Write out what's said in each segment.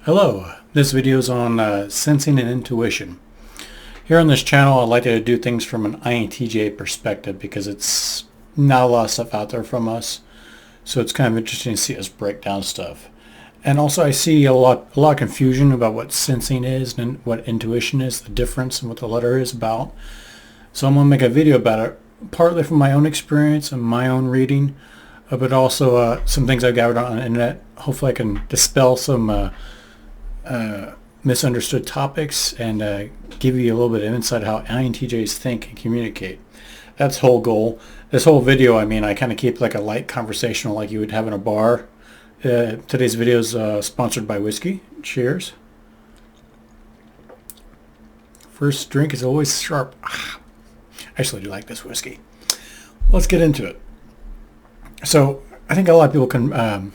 Hello, this video is on sensing and intuition. Here on this channel I like to do things from an INTJ perspective because it's not a lot of stuff out there from us. So it's kind of interesting to see us break down stuff. And also I see a lot of confusion about what sensing is and what intuition is, the difference and what the letter is about. So I'm going to make a video about it, partly from my own experience and my own reading, but also some things I've gathered on the internet. Hopefully I can dispel some misunderstood topics and give you a little bit of insight how INTJs think and communicate. That's the whole goal. This whole video, I kind of keep like a light conversational like you would have in a bar. Today's video is sponsored by whiskey. Cheers. First drink is always sharp. I actually do like this whiskey. Let's get into it. So I think a lot of people can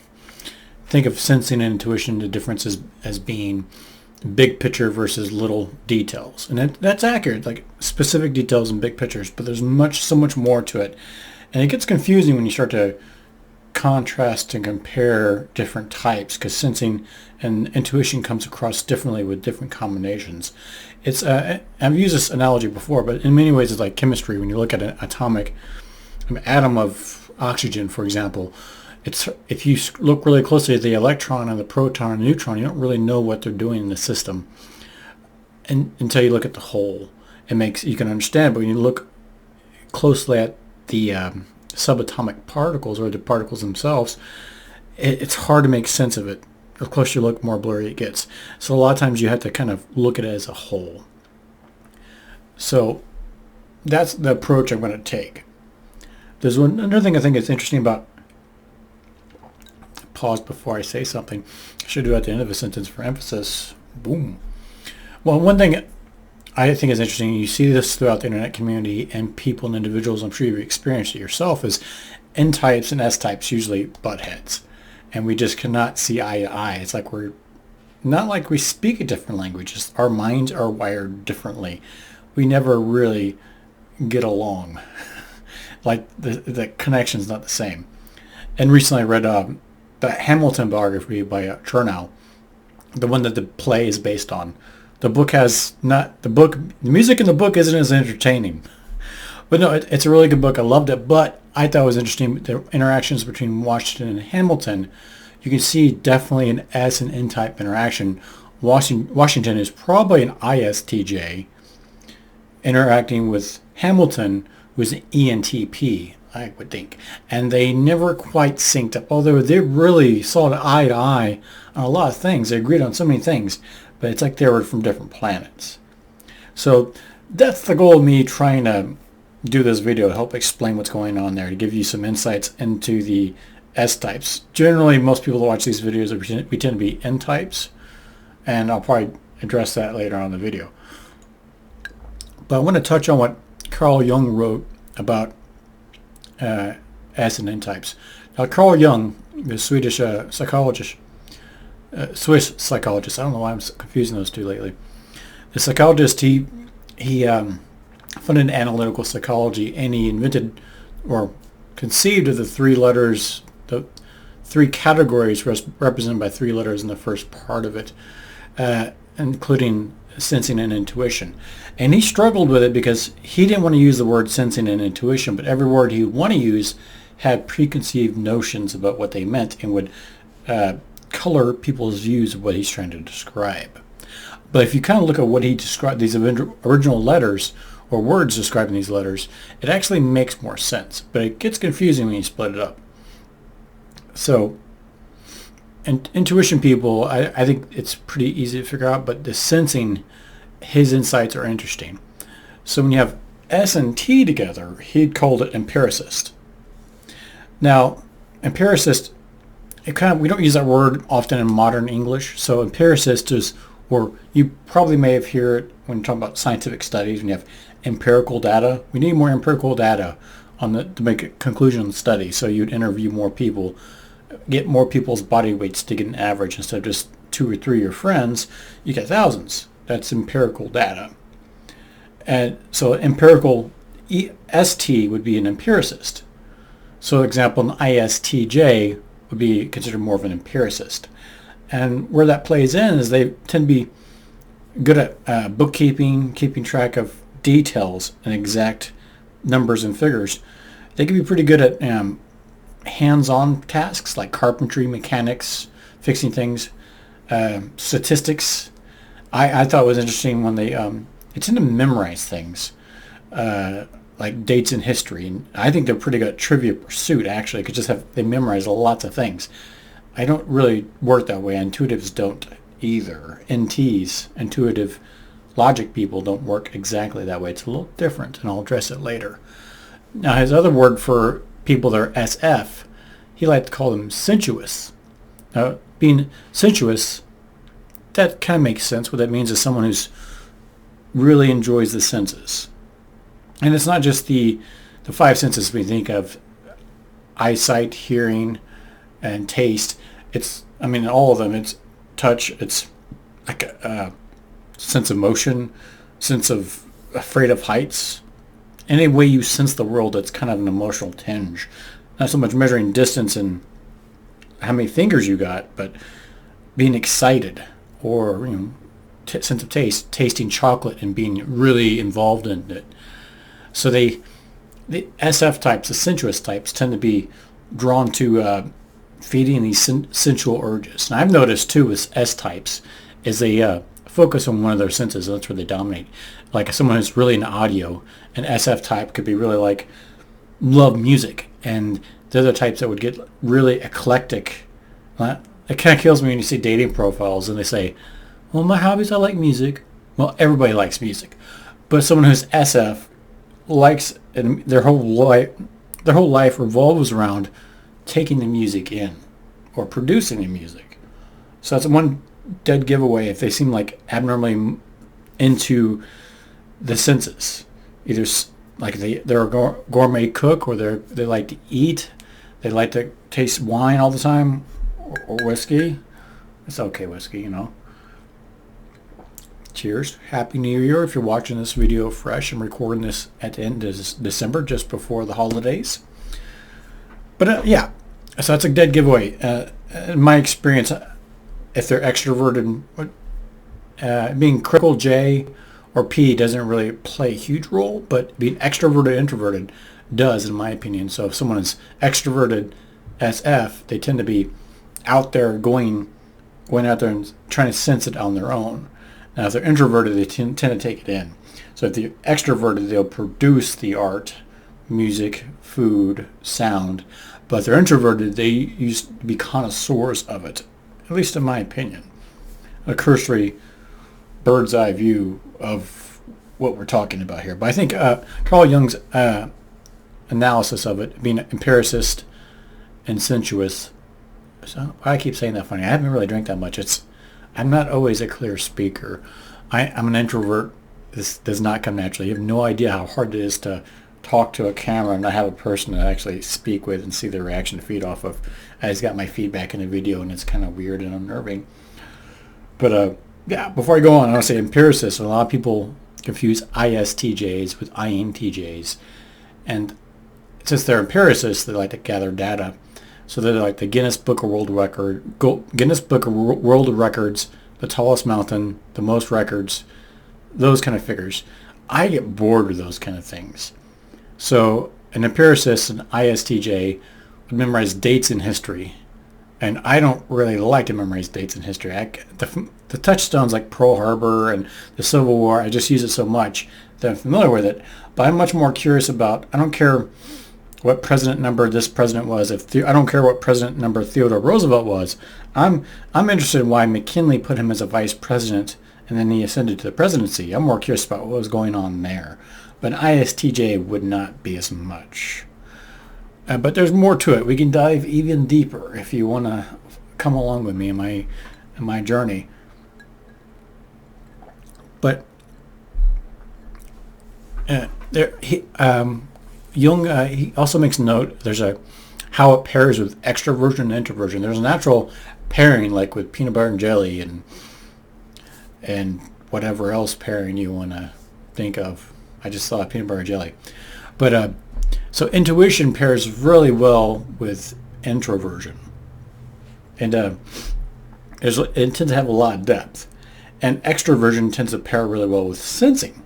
think of sensing and intuition, the differences as being big picture versus little details. And that's accurate, like specific details and big pictures, but there's so much more to it. And it gets confusing when you start to contrast and compare different types, because sensing and intuition comes across differently with different combinations. It's I've used this analogy before, but in many ways it's like chemistry. When you look at an atom of oxygen, for example, if you look really closely at the electron and the proton and the neutron, you don't really know what they're doing in the system until you look at the whole. You can understand, but when you look closely at the subatomic particles or the particles themselves, it's hard to make sense of it. The closer you look, more blurry it gets. So a lot of times you have to kind of look at it as a whole. So that's the approach I'm going to take. There's another thing I think is interesting about. Pause before I say something. I should do at the end of a sentence for emphasis. Boom. Well, one thing I think is interesting, you see this throughout the internet community and people and individuals, I'm sure you've experienced it yourself, is N types and S types usually butt heads. And we just cannot see eye to eye. It's like we're not like we speak a different languages. Our minds are wired differently. We never really get along. Like the connection's not the same. And recently I read the Hamilton biography by Chernow, the one that the play is based on. The music in the book isn't as entertaining, but no, it's a really good book. I loved it, but I thought it was interesting the interactions between Washington and Hamilton. You can see definitely an S and N type interaction. Washington is probably an ISTJ interacting with Hamilton, who's an ENTP. I would think. And they never quite synced up, although they really saw eye to eye on a lot of things. They agreed on so many things, but it's like they were from different planets. So that's the goal of me trying to do this video, to help explain what's going on there, to give you some insights into the S types. Generally, most people that watch these videos, we tend to be N types, and I'll probably address that later on in the video. But I want to touch on what Carl Jung wrote about S and N types. Now, Carl Jung, the Swedish psychologist, Swiss psychologist. I don't know why I'm confusing those two lately. The psychologist, he funded analytical psychology, and he invented or conceived of the three letters, the three categories represented by three letters in the first part of it, including sensing and intuition. And he struggled with it because he didn't want to use the word sensing and intuition, but every word he would want to use had preconceived notions about what they meant and would color people's views of what he's trying to describe. But if you kind of look at what he described, these original letters or words describing these letters, it actually makes more sense, but it gets confusing when you split it up. So intuition people, I think it's pretty easy to figure out, but the sensing, his insights are interesting. So when you have S and T together, he'd called it empiricist. Now, empiricist, we don't use that word often in modern English, so empiricist is, or you probably may have heard it when you talk about scientific studies, when you have empirical data. We need more empirical data to make a conclusion on the study, so you'd interview more people, get more people's body weights to get an average instead of just 2 or 3 of your friends. You get thousands. That's empirical data. And so empirical ST would be an empiricist. So example, an ISTJ would be considered more of an empiricist. And where that plays in is they tend to be good at bookkeeping, keeping track of details and exact numbers and figures. They can be pretty good at hands-on tasks like carpentry, mechanics, fixing things, statistics. I thought it was interesting when they tend to memorize things, like dates in history. And I think they're pretty good at trivia pursuit, actually, because they memorize lots of things. I don't really work that way. Intuitives don't either. NTs, intuitive logic people, don't work exactly that way. It's a little different, and I'll address it later. Now, his other word for people that are SF, he liked to call them sensuous. Now, being sensuous, that kind of makes sense. What that means is someone who's really enjoys the senses. And it's not just the five senses we think of, eyesight, hearing, and taste. All of them. It's touch, it's like a sense of motion, sense of afraid of heights. Any way you sense the world, that's kind of an emotional tinge. Not so much measuring distance and how many fingers you got, but being excited, or sense of taste, tasting chocolate and being really involved in it. So the SF types, the sensuous types, tend to be drawn to feeding these sensual urges. And I've noticed too with S types is they focus on one of their senses, and that's where they dominate. Like someone who's really into audio, an SF type could be really love music, and the other types that would get really eclectic. It kind of kills me when you see dating profiles and they say, well, my hobbies, I like music. Well, everybody likes music, but someone who's SF likes, and their whole life revolves around taking the music in or producing the music. So that's one dead giveaway if they seem like abnormally into the senses. Either like they're a gourmet cook, or they like to eat, they like to taste wine all the time, or whiskey. It's okay, whiskey, Cheers. Happy New Year if you're watching this video fresh. I'm recording this at the end of December, just before the holidays. But yeah, so that's a dead giveaway. In my experience, if they're extroverted, being critical J or P doesn't really play a huge role, but being extroverted introverted does, in my opinion. So if someone is extroverted SF, they tend to be out there going out there and trying to sense it on their own. Now, if they're introverted, they tend to take it in. So if they're extroverted, they'll produce the art, music, food, sound. But if they're introverted, they used to be connoisseurs of it, at least in my opinion. A cursory bird's eye view of what we're talking about here. But I think Carl Jung's analysis of it, being an empiricist and sensuous. So I keep saying that funny. I haven't really drank that much. I'm not always a clear speaker. I'm an introvert. This does not come naturally. You have no idea how hard it is to talk to a camera and not have a person to actually speak with and see their reaction to feed off of. I just got my feedback in the video, and it's kind of weird and unnerving. But yeah, before I go on, I want to say empiricists. A lot of people confuse ISTJs with INTJs. And since they're empiricists, they like to gather data. So they're like the Guinness Book of World Records, the tallest mountain, the most records, those kind of figures. I get bored with those kind of things. So an empiricist, an ISTJ, would memorize dates in history. And I don't really like to memorize dates in history. The touchstones like Pearl Harbor and the Civil War, I just use it so much that I'm familiar with it. But I'm much more curious about, I don't care what president number this president was. I don't care what president number Theodore Roosevelt was. I'm interested in why McKinley put him as a vice president and then he ascended to the presidency. I'm more curious about what was going on there. But an ISTJ would not be as much. But there's more to it. We can dive even deeper if you want to come along with me in my journey. But Jung he also makes note there's how it pairs with extroversion and introversion. There's a natural pairing, like with peanut butter and jelly and whatever else pairing you want to think of. I just thought peanut butter and jelly. But so intuition pairs really well with introversion. And it tends to have a lot of depth. And extroversion tends to pair really well with sensing.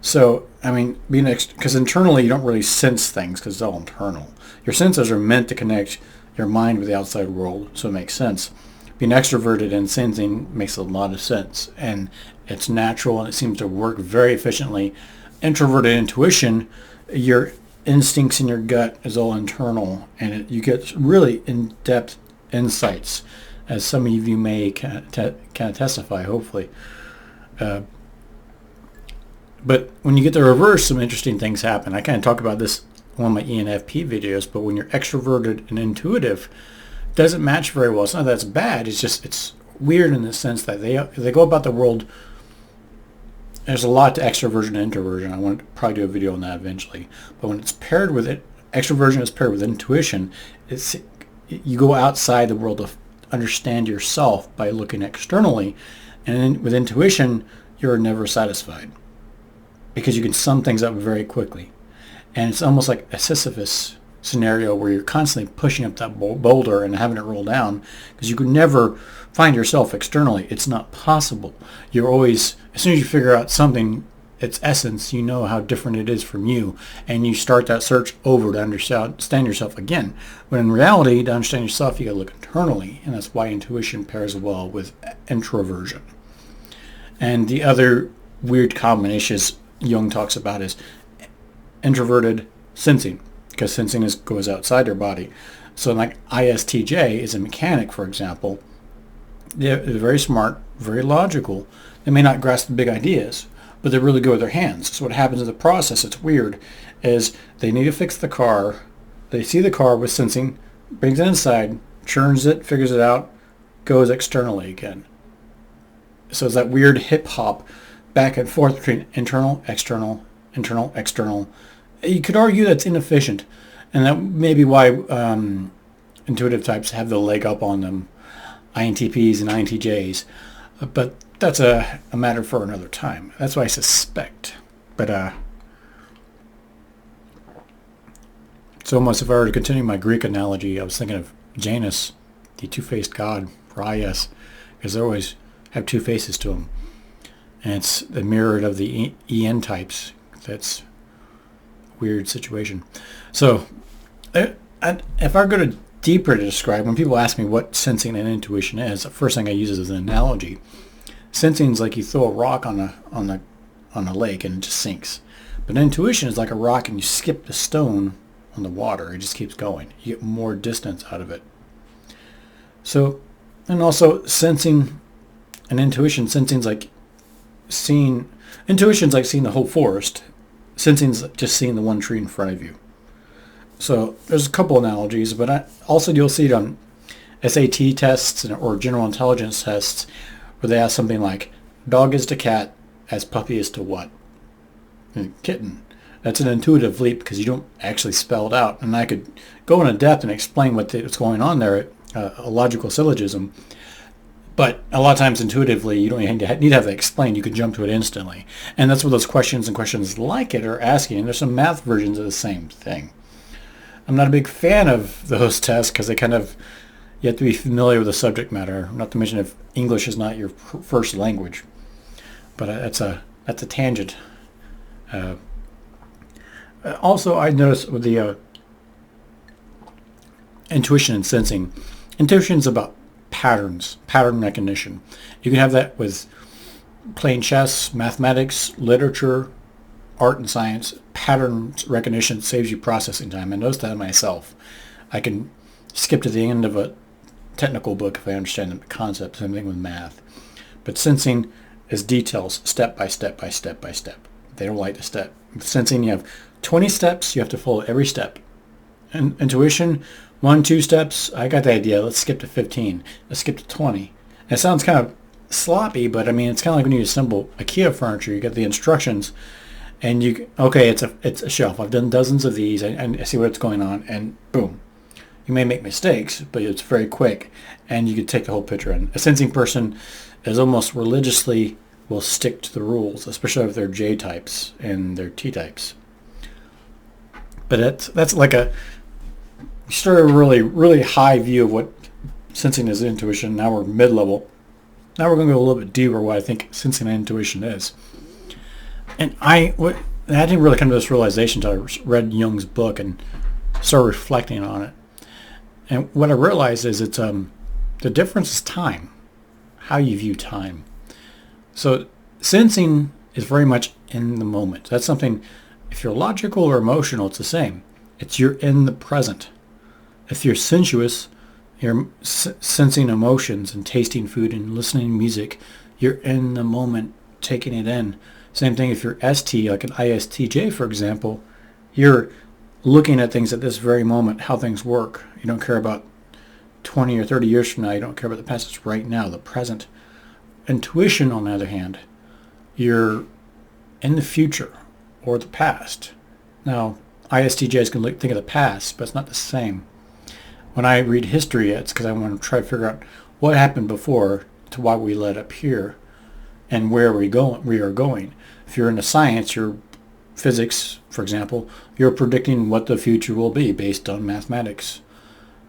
So, I mean, because internally you don't really sense things because it's all internal. Your senses are meant to connect your mind with the outside world, so it makes sense. Being extroverted and sensing makes a lot of sense, and it's natural and it seems to work very efficiently. Introverted intuition, your instincts in your gut is all internal, and you get really in-depth insights, as some of you may kind of testify, hopefully. But when you get the reverse, some interesting things happen. I kind of talk about this in one of my ENFP videos, but when you're extroverted and intuitive, it doesn't match very well. It's not that it's bad, it's weird in the sense that they go about the world. There's a lot to extroversion and introversion. I want to probably do a video on that eventually. But when it's paired with it, extroversion is paired with intuition, you go outside the world to understand yourself by looking externally. And with intuition, you're never satisfied because you can sum things up very quickly. And it's almost like a Sisyphus scenario where you're constantly pushing up that boulder and having it roll down because you could never find yourself externally. It's not possible. You're always, as soon as you figure out something, its essence, you know how different it is from you, and you start that search over to understand yourself again. When in reality, to understand yourself, you got to look internally, and that's why intuition pairs well with introversion. And the other weird combinations Jung talks about is introverted sensing, because sensing goes outside your body. So like ISTJ is a mechanic, for example. They're very smart, very logical. They may not grasp the big ideas, but they're really good with their hands. So what happens in the process, it's weird, is they need to fix the car. They see the car with sensing, brings it inside, churns it, figures it out, goes externally again. So it's that weird hip hop back and forth between internal, external, internal, external. You could argue that's inefficient, and that may be why intuitive types have the leg up on them, INTPs and INTJs. But that's a matter for another time. That's what I suspect. But it's almost, if I were to continue my Greek analogy, I was thinking of Janus, the two-faced god, for IS, because they always have two faces to them. And it's the mirror of the EN types. That's a weird situation. So if I go to deeper to describe, when people ask me what sensing and intuition is, the first thing I use is an analogy. Sensing is like you throw a rock on a lake and it just sinks. But intuition is like a rock and you skip the stone on the water. It just keeps going. You get more distance out of it. So, and also sensing and intuition. Sensing's like intuition's like seeing the whole forest. Sensing's just seeing the one tree in front of you. So there's a couple analogies, but also you'll see it on SAT tests or general intelligence tests where they ask something like, dog is to cat as puppy is to what? And kitten. That's an intuitive leap because you don't actually spell it out. And I could go into depth and explain what's going on there, a logical syllogism. But a lot of times intuitively, you don't need to have that explained. You can jump to it instantly. And that's what those questions and questions like it are asking. And there's some math versions of the same thing. I'm not a big fan of those tests because you have to be familiar with the subject matter, not to mention if English is not your first language. But that's a tangent. Also, I noticed with the intuition and sensing, intuition is about patterns, pattern recognition. You can have that with playing chess, mathematics, literature, art and science. Pattern recognition saves you processing time. I noticed that myself. I can skip to the end of a technical book if I understand the concept. Same thing with math. But sensing is details, step by step by step by step. They don't like the step. With sensing, you have 20 steps. You have to follow every step. And intuition, 1-2 steps. I got the idea. Let's skip to 15. Let's skip to 20. And it sounds kind of sloppy, but I mean, it's kind of like when you assemble IKEA furniture. You get the instructions. And it's a shelf. I've done dozens of these. I see what's going on, and boom. You may make mistakes, but it's very quick, and you can take the whole picture in. A sensing person is almost religiously will stick to the rules, especially if they're J types and they're T types. But that's like you start a really, really high view of what sensing is intuition. Now we're mid-level. Now we're going to go a little bit deeper what I think sensing and intuition is. And I didn't really come to this realization until I read Jung's book and started reflecting on it. And what I realized is it's the difference is time, how you view time. So sensing is very much in the moment. That's something, if you're logical or emotional, it's the same. You're in the present. If you're sensuous, you're sensing emotions and tasting food and listening to music. You're in the moment, taking it in. Same thing if you're ST, like an ISTJ, for example. You're looking at things at this very moment, how things work. You don't care about 20 or 30 years from now. You don't care about the past. It's right now, the present. Intuition, on the other hand, you're in the future or the past. Now, ISTJs can think of the past, but it's not the same. When I read history, it's because I want to try to figure out what happened before to why we led up here and where we are going. If you're into science, your physics, for example, you're predicting what the future will be based on mathematics.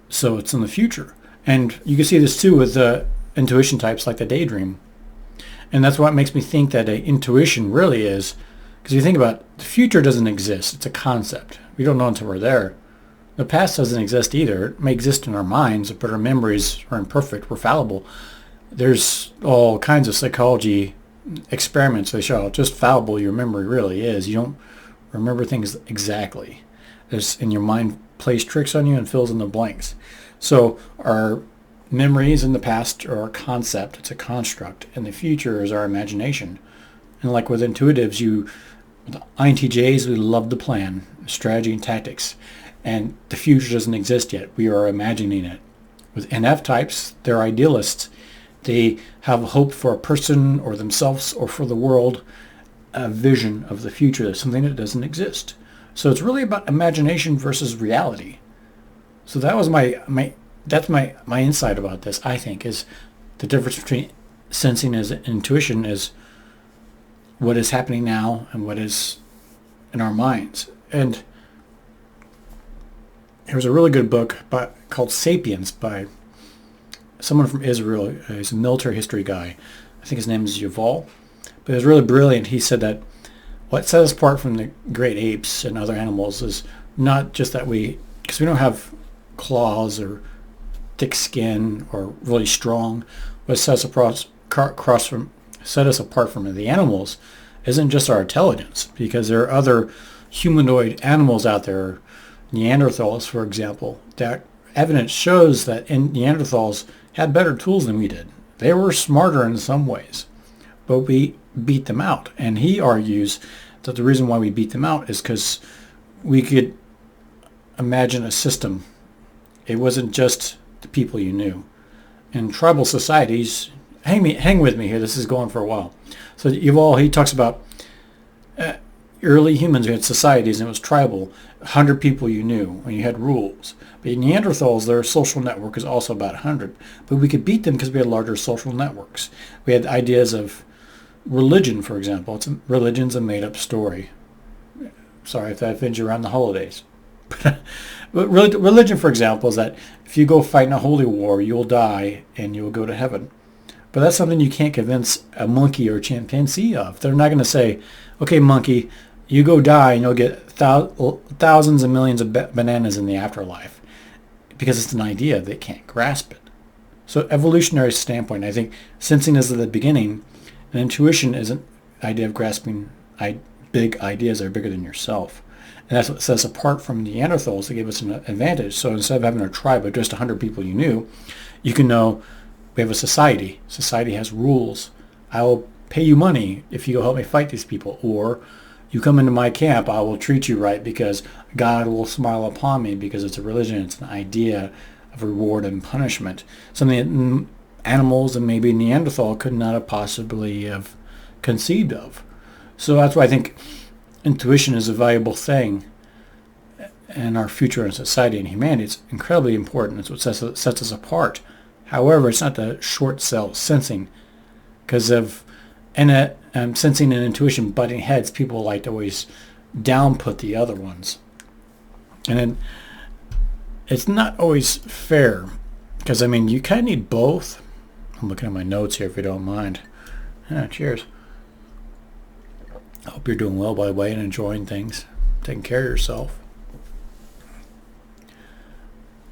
So it's in the future. And you can see this too with intuition types like the daydream. And that's what makes me think that intuition really is, because you think about it, the future doesn't exist. It's a concept. We don't know until we're there. The past doesn't exist either. It may exist in our minds, but our memories are imperfect. We're fallible. There's all kinds of psychology experiments that show how just fallible your memory really is. You don't remember things exactly. And your mind plays tricks on you and fills in the blanks. So our memories in the past are a concept. It's a construct. And the future is our imagination. And like with intuitives, with INTJs, we love the plan, strategy, and tactics. And the future doesn't exist yet. We are imagining it. With NF types, they're idealists. They have hope for a person or themselves or for the world, a vision of the future, something that doesn't exist. So it's really about imagination versus reality. So that was my insight about this, I think, is the difference between sensing and intuition is what is happening now and what is in our minds. And there was a really good book called Sapiens by someone from Israel. He's a military history guy. I think his name is Yuval. But it was really brilliant. He said that what sets us apart from the great apes and other animals is not just that because we don't have claws or thick skin or really strong. What sets us apart from the animals isn't just our intelligence, because there are other humanoid animals out there, Neanderthals, for example, that evidence shows that Neanderthals had better tools than we did. They were smarter in some ways, but we beat them out. And he argues that the reason why we beat them out is because we could imagine a system. It wasn't just the people you knew. In tribal societies, hang with me here, this is going for a while. So Yuval, he talks about early humans, we had societies and it was tribal, 100 people you knew and you had rules. But in Neanderthals, their social network is also about 100. But we could beat them because we had larger social networks. We had ideas of religion, for example. Religion's a made-up story. Sorry if that offends you around the holidays. But religion, for example, is that if you go fight in a holy war, you'll die and you'll go to heaven. But that's something you can't convince a monkey or a chimpanzee of. They're not going to say, okay, monkey, you go die and you'll get thousands and millions of bananas in the afterlife, because it's an idea. They can't grasp it. So evolutionary standpoint, I think sensing is at the beginning, and intuition is an idea of grasping big ideas that are bigger than yourself. And that's what sets us apart from Neanderthals that gave us an advantage. So instead of having a tribe of just 100 people you knew, you can know we have a society. Society has rules. I will pay you money if you go help me fight these people. Or you come into my camp, I will treat you right because God will smile upon me, because it's a religion. It's an idea of reward and punishment. Something that animals and maybe Neanderthal could not have possibly have conceived of. So that's why I think intuition is a valuable thing in our future in society and humanity. It's incredibly important. It's what sets us apart. However, it's not the short sell sensing, because of sensing and intuition butting heads. People like to always downput the other ones. And then it's not always fair, Because, I mean, you kind of need both. I'm looking at my notes here if you don't mind. Cheers. I hope you're doing well, by the way, and enjoying things. Taking care of yourself.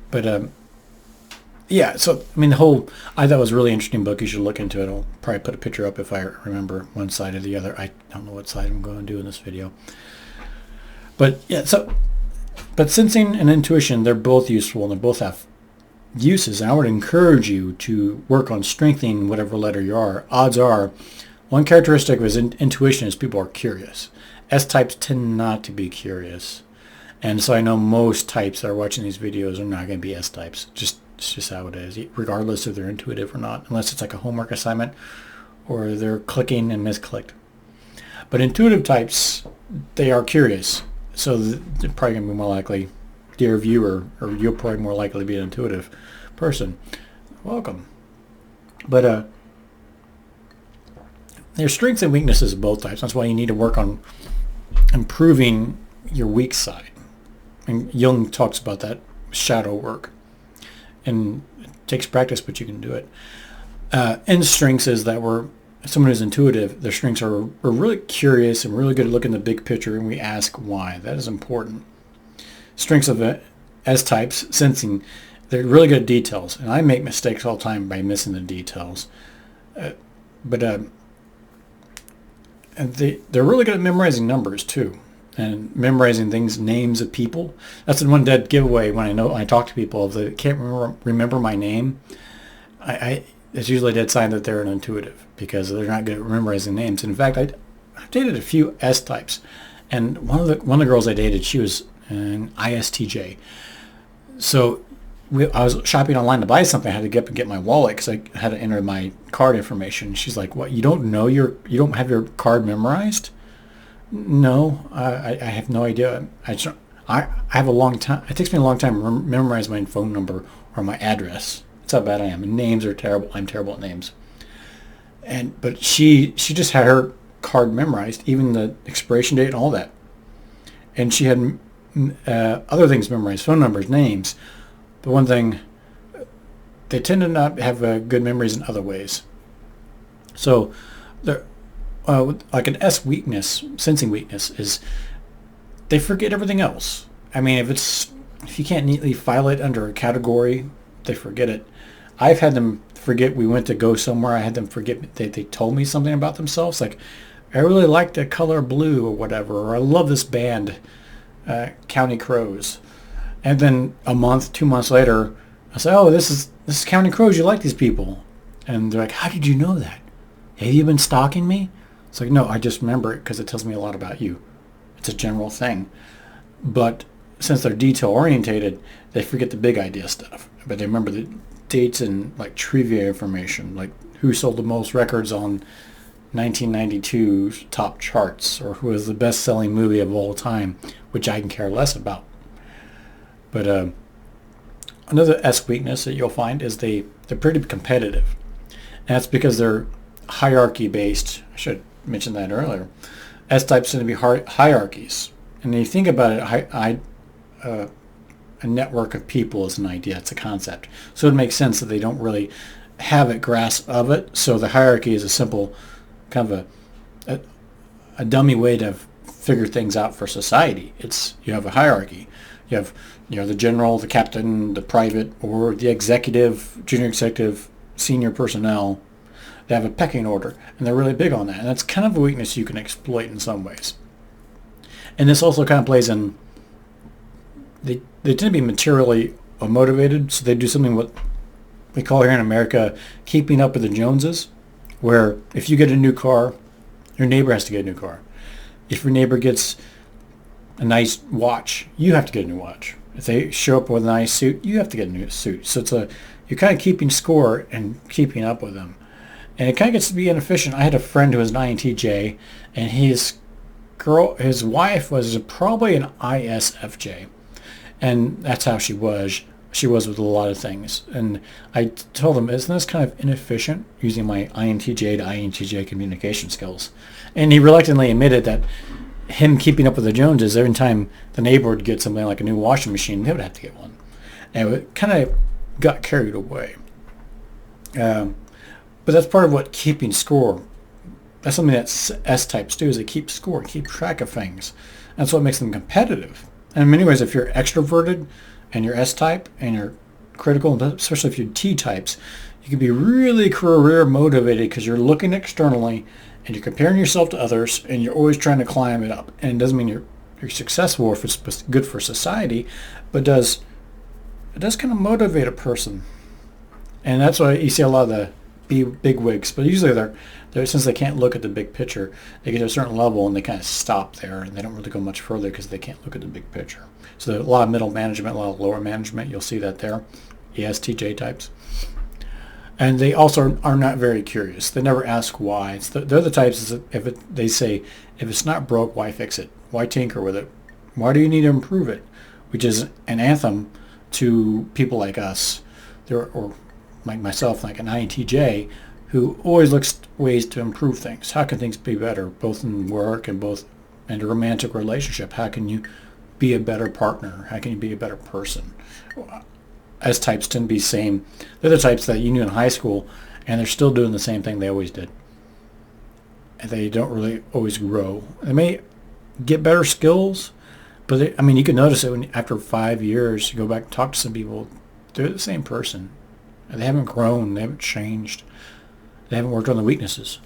But, yeah, so, I mean, I thought it was a really interesting book. You should look into it. I'll probably put a picture up if I remember one side or the other. I don't know what side I'm going to do in this video. But, yeah, but sensing and intuition, they're both useful, and they both have uses. And I would encourage you to work on strengthening whatever letter you are. Odds are, one characteristic of intuition is people are curious. S-types tend not to be curious. And so I know most types that are watching these videos are not going to be S-types. It's just how it is, regardless if they're intuitive or not, unless it's like a homework assignment or they're clicking and misclicked. But intuitive types, they are curious. So they're probably going to be more likely, dear viewer, or you're probably more likely to be an intuitive person. Welcome. But there's strengths and weaknesses of both types. That's why you need to work on improving your weak side. And Jung talks about that shadow work. And it takes practice, but you can do it. And strengths is that someone who's intuitive, their strengths are we're really curious and really good at looking at the big picture, and we ask why. That is important. Strengths of S-types, sensing, they're really good at details. And I make mistakes all the time by missing the details. And they're really good at memorizing numbers, too. And memorizing things, names of people. That's the one dead giveaway when I talk to people. If they can't remember my name, it's usually a dead sign that they're an intuitive, because they're not good at memorizing names. In fact, I've dated a few S-types, and one of the girls I dated, she was an ISTJ. So I was shopping online to buy something. I had to get my wallet because I had to enter my card information. She's like, "What? You don't know you don't have your card memorized?" No, I have no idea. I have a long time. It takes me a long time to memorize my phone number or my address. That's how bad I am. And names are terrible. I'm terrible at names. But she just had her card memorized, even the expiration date and all that. And she had other things memorized, phone numbers, names. The one thing, they tend to not have good memories in other ways. So like an S weakness, sensing weakness, is they forget everything else. I mean, if you can't neatly file it under a category, they forget it. I've had them forget we went to go somewhere. I had them forget they told me something about themselves, like, I really like the color blue or whatever, or I love this band, County Crows. And then a month, 2 months later, I say, "Oh, this is County Crows. You like these people?" And they're like, "How did you know that? Have you been stalking me?" It's like, no, I just remember it because it tells me a lot about you. It's a general thing. But since they're detail-orientated, they forget the big idea stuff. But they remember the dates and like trivia information, like who sold the most records on 1992's top charts, or who was the best-selling movie of all time, which I can care less about. But another S weakness that you'll find is they're pretty competitive. And that's because they're hierarchy-based. I should mention that earlier. S-types tend to be hierarchies. And when you think about it, a network of people is an idea. It's a concept. So it makes sense that they don't really have a grasp of it. So the hierarchy is a simple kind of a dummy way to figure things out for society. You have a hierarchy. You have the general, the captain, the private, or the executive, junior executive, senior personnel. They have a pecking order, and they're really big on that. And that's kind of a weakness you can exploit in some ways. And this also kind of plays in, they tend to be materially motivated, so they do something what we call here in America keeping up with the Joneses, where if you get a new car, your neighbor has to get a new car. If your neighbor gets a nice watch, you have to get a new watch. If they show up with a nice suit, you have to get a new suit. So you're kind of keeping score and keeping up with them. And it kind of gets to be inefficient. I had a friend who was an INTJ, and his wife was probably an ISFJ. And that's how she was. She was with a lot of things. And I told him, isn't this kind of inefficient, using my INTJ to INTJ communication skills? And he reluctantly admitted that him keeping up with the Joneses, every time the neighbor would get something like a new washing machine, they would have to get one. And it kind of got carried away. But that's part of what keeping score. That's something that S-types do, is they keep score, keep track of things. That's what makes them competitive. And in many ways, if you're extroverted and you're S-type and you're critical, especially if you're T-types, you can be really career motivated because you're looking externally and you're comparing yourself to others and you're always trying to climb it up. And it doesn't mean you're successful or if it's good for society, but it does kind of motivate a person. And that's why you see a lot of the big wigs, but usually they're since they can't look at the big picture, they get to a certain level and they kind of stop there and they don't really go much further because they can't look at the big picture. So a lot of middle management, a lot of lower management, you'll see that there. ESTJ types. And they also are not very curious. They never ask why. They're the types, they say, if it's not broke, why fix it? Why tinker with it? Why do you need to improve it? Which is an anthem to people like us, or like myself, like an INTJ, who always looks ways to improve things. How can things be better, both in work and in a romantic relationship? How can you be a better partner? How can you be a better person? S types tend to be same. They're the types that you knew in high school, and they're still doing the same thing they always did. And they don't really always grow. They may get better skills, but you can notice it after 5 years, you go back and talk to some people, they're the same person. They haven't grown. They haven't changed. They haven't worked on the weaknesses.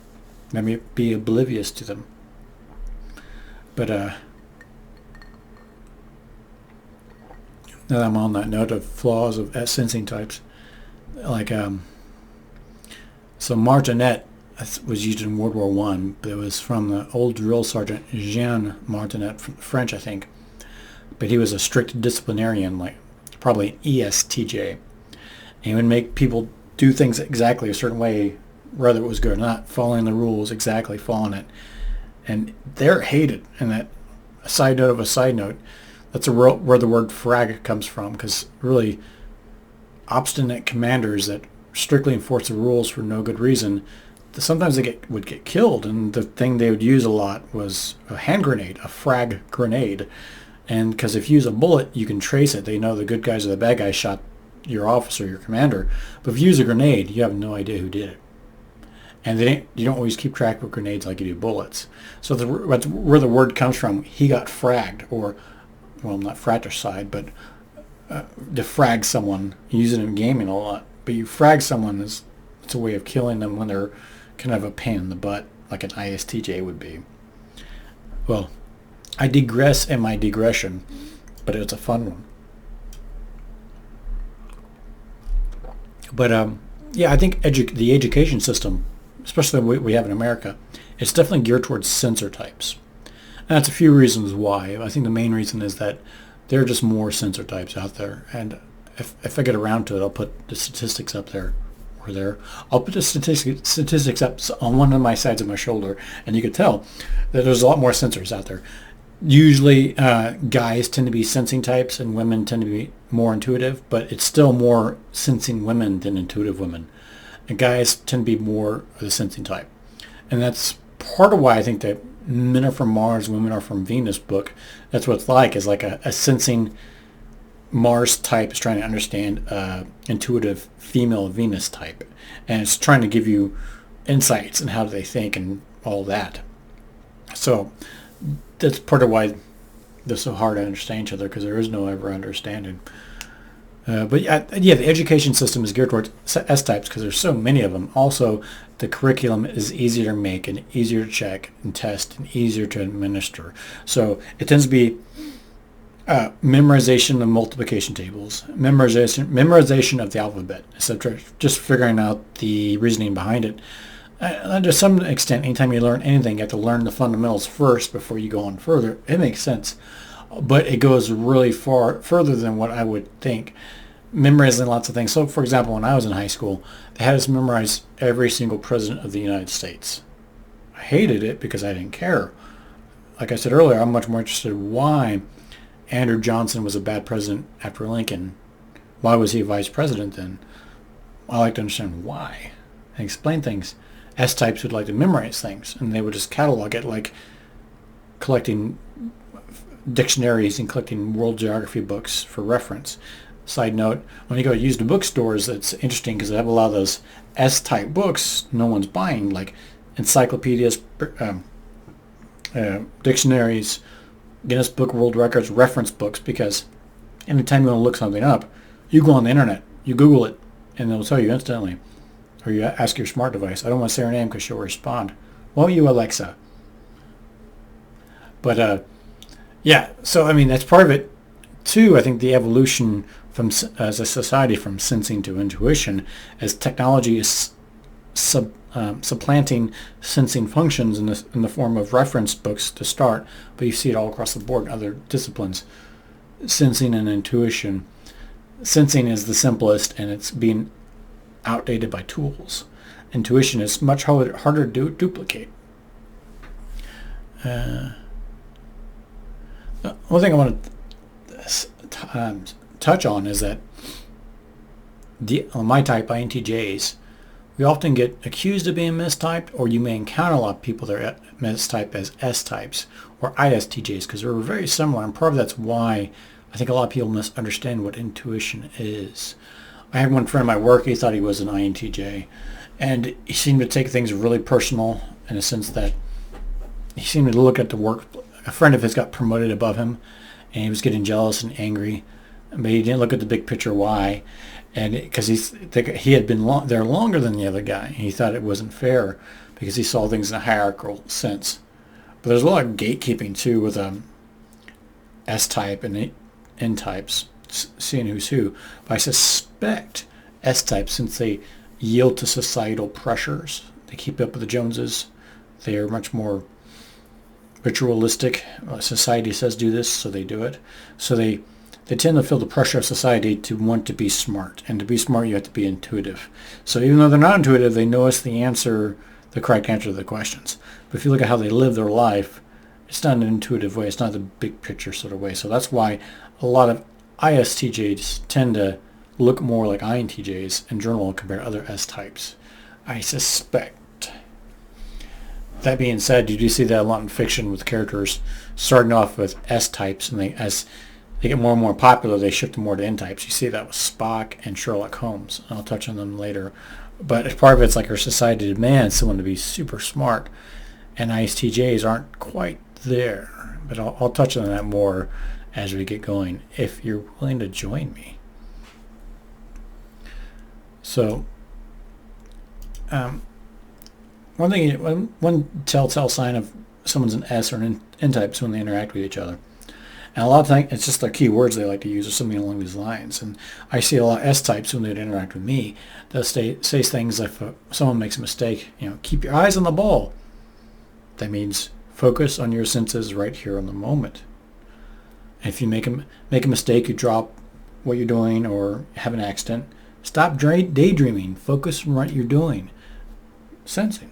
Let me be oblivious to them. But now that I'm on that note of flaws of sensing types, like so martinet was used in World War One, but it was from the old drill sergeant Jean Martinet, from French, I think. But he was a strict disciplinarian, like probably an ESTJ. And he would make people do things exactly a certain way, whether it was good or not, following the rules, exactly following it. And they're hated. And that, a side note of a side note, that's where the word frag comes from, because really obstinate commanders that strictly enforce the rules for no good reason, sometimes they would get killed. And the thing they would use a lot was a hand grenade, a frag grenade. And because if you use a bullet, you can trace it. They know the good guys or the bad guys shot your officer, your commander. But if you use a grenade, you have no idea who did it. And you don't always keep track of grenades like you do bullets. So that's where the word comes from. He got fragged, or, well, not fratricide, but to frag someone. You use it in gaming a lot. But you frag someone, it's a way of killing them when they're kind of a pain in the butt, like an ISTJ would be. Well, I digress in my digression, but it's a fun one. But yeah, I think the education system, especially what we have in America, it's definitely geared towards sensor types. And that's a few reasons why. I think the main reason is that there are just more sensor types out there. And if I get around to it, I'll put the statistics up there. Or there. I'll put the statistics up on one of my sides of my shoulder, and you can tell that there's a lot more sensors out there. Usually guys tend to be sensing types and women tend to be more intuitive, but it's still more sensing women than intuitive women. And guys tend to be more of the sensing type. And that's part of why I think that Men Are From Mars, Women Are From Venus book, that's what it's like, is like a sensing Mars type is trying to understand intuitive female Venus type. And it's trying to give you insights and how do they think and all that. So that's part of why they're so hard to understand each other, because there is no ever understanding. But yeah, the education system is geared towards S-types because there's so many of them. Also, the curriculum is easier to make and easier to check and test and easier to administer. So it tends to be memorization of multiplication tables, memorization of the alphabet, etc. Just figuring out the reasoning behind it. And to some extent, anytime you learn anything, you have to learn the fundamentals first before you go on further. It makes sense. But it goes really further than what I would think. Memorizing lots of things. So, for example, when I was in high school, they had us memorize every single president of the United States. I hated it because I didn't care. Like I said earlier, I'm much more interested in why Andrew Johnson was a bad president after Lincoln. Why was he vice president then? I like to understand why and explain things. S-types would like to memorize things, and they would just catalog it like collecting dictionaries and collecting world geography books for reference. Side note, when you go to used bookstores, it's interesting because they have a lot of those S-type books no one's buying, like encyclopedias, dictionaries, Guinness Book of World Records, reference books, because anytime you want to look something up, you go on the internet, you Google it, and it'll tell you instantly. Or you ask your smart device. I don't want to say her name because she'll respond. Won't you, Alexa? But, yeah, so, I mean, that's part of it, too. I think the evolution from as a society from sensing to intuition, as technology is supplanting sensing functions in the form of reference books to start, but you see it all across the board in other disciplines. Sensing and intuition. Sensing is the simplest, and it's being outdated by tools. Intuition is much harder to duplicate. One thing I want to touch on is that my type, INTJs, we often get accused of being mistyped, or you may encounter a lot of people that are mistyped as S-types or ISTJs because they're very similar, and part of that's why I think a lot of people misunderstand what intuition is. I had one friend at my work, he thought he was an INTJ, and he seemed to take things really personal in a sense that he seemed to look at the work. A friend of his got promoted above him, and he was getting jealous and angry, but he didn't look at the big picture why, and because he had been there longer than the other guy, and he thought it wasn't fair because he saw things in a hierarchical sense. But there's a lot of gatekeeping too with S-type and N-types, seeing who's who. But I suspect S-types, since they yield to societal pressures, they keep up with the Joneses, they are much more ritualistic. Society says do this, so they do it. So they tend to feel the pressure of society to want to be smart. And to be smart, you have to be intuitive. So even though they're not intuitive, they know it's the correct answer to the questions. But if you look at how they live their life, it's not an intuitive way. It's not the big picture sort of way. So that's why a lot of ISTJs tend to look more like INTJs in general compared to other S-types, I suspect. That being said, you do see that a lot in fiction with characters starting off with S-types, and as they get more and more popular, they shift more to N-types. You see that with Spock and Sherlock Holmes. I'll touch on them later. But part of it's like our society demands someone to be super smart, and ISTJs aren't quite there. But I'll touch on that more as we get going, if you're willing to join me. So, one telltale sign of someone's an S or an N-type is when they interact with each other. And a lot of times, it's just the key words they like to use or something along these lines. And I see a lot of S-types when they interact with me. They'll say things like, if someone makes a mistake, keep your eyes on the ball. That means focus on your senses right here on the moment. If you make a mistake, you drop what you're doing or have an accident, stop daydreaming. Focus on what you're doing. Sensing.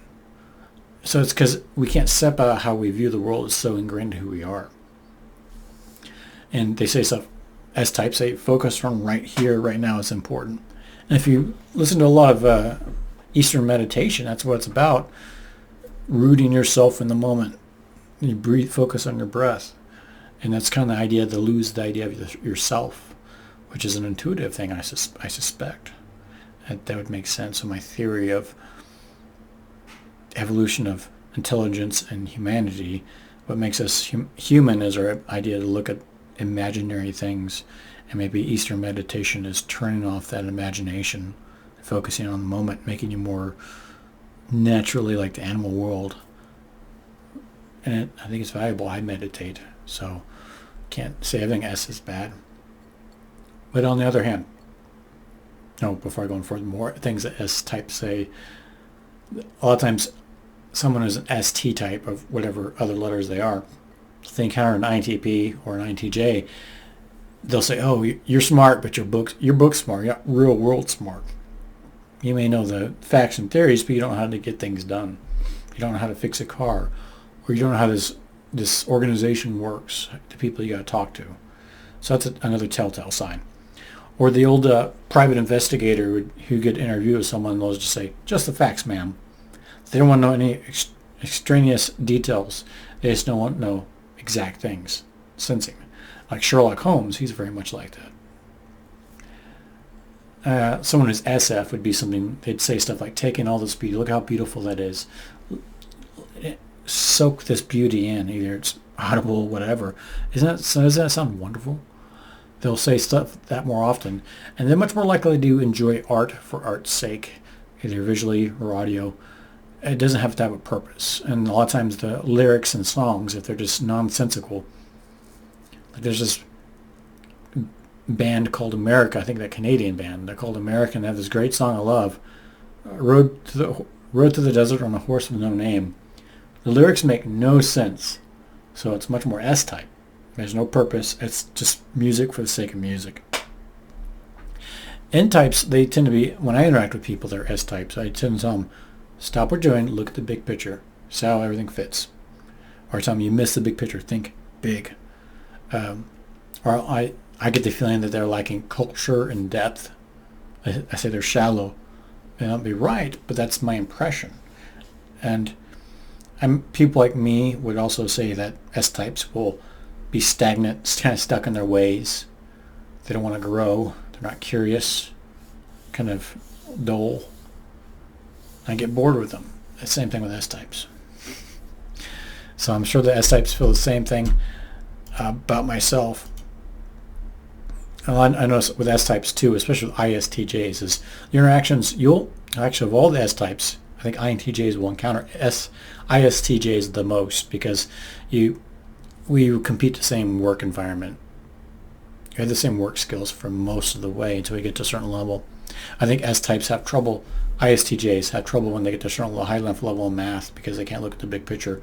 So it's because we can't separate how we view the world. It's so ingrained in who we are. And they say stuff, S-types say, focus on right here, right now is important. And if you listen to a lot of Eastern meditation, that's what it's about. Rooting yourself in the moment. You breathe, focus on your breath. And that's kind of the idea, to lose the idea of yourself, which is an intuitive thing, I suspect. That would make sense. So my theory of evolution of intelligence and humanity, what makes us human is our idea to look at imaginary things, and maybe Eastern meditation is turning off that imagination, focusing on the moment, making you more naturally like the animal world. And I think it's valuable. I meditate, so can't say everything S is bad. But on the other hand, before I go on further, more things that S-types say, a lot of times someone who's an ST type of whatever other letters they are, if they encounter an INTP or an INTJ, they'll say, oh, you're smart, but your book's smart. You're not real world smart. You may know the facts and theories, but you don't know how to get things done. You don't know how to fix a car, or you don't know how this organization works, the people you got to talk to. So that's another telltale sign. Or the old private investigator who get interviewed with someone, they'll just say, just the facts, ma'am. They don't want to know any extraneous details. They just don't want to know exact things. Sensing. Like Sherlock Holmes, he's very much like that. someone who's SF would be something, they'd say stuff like, taking all this beauty, look how beautiful that is. Soak this beauty in, either it's audible, whatever. Doesn't that sound wonderful? They'll say stuff that more often, and they're much more likely to enjoy art for art's sake, either visually or audio. It doesn't have to have a purpose. And a lot of times the lyrics and songs, if they're just nonsensical, like there's this band called America, I think that Canadian band, they're called America, and they have this great song I love, Road to the Desert on a Horse with No Name. The lyrics make no sense, so it's much more S-type. There's no purpose. It's just music for the sake of music. N-types, they tend to be, when I interact with people, they're S-types. I tend to tell them, stop what you're doing, look at the big picture. See how everything fits. Or tell them, you miss the big picture, think big. Or I get the feeling that they're lacking culture and depth. I say they're shallow. May not be right, but that's my impression. And people like me would also say that S-types will be stagnant, kind of stuck in their ways. They don't want to grow. They're not curious, kind of dull. I get bored with them. The same thing with S-types. So I'm sure the S-types feel the same thing about myself. I notice with S-types too, especially with ISTJs, is the interactions, of all the S-types, I think INTJs will encounter ISTJs the most, because we compete the same work environment. You have the same work skills for most of the way until we get to a certain level. I think S-types have trouble, ISTJs have trouble when they get to a certain high enough level of math because they can't look at the big picture.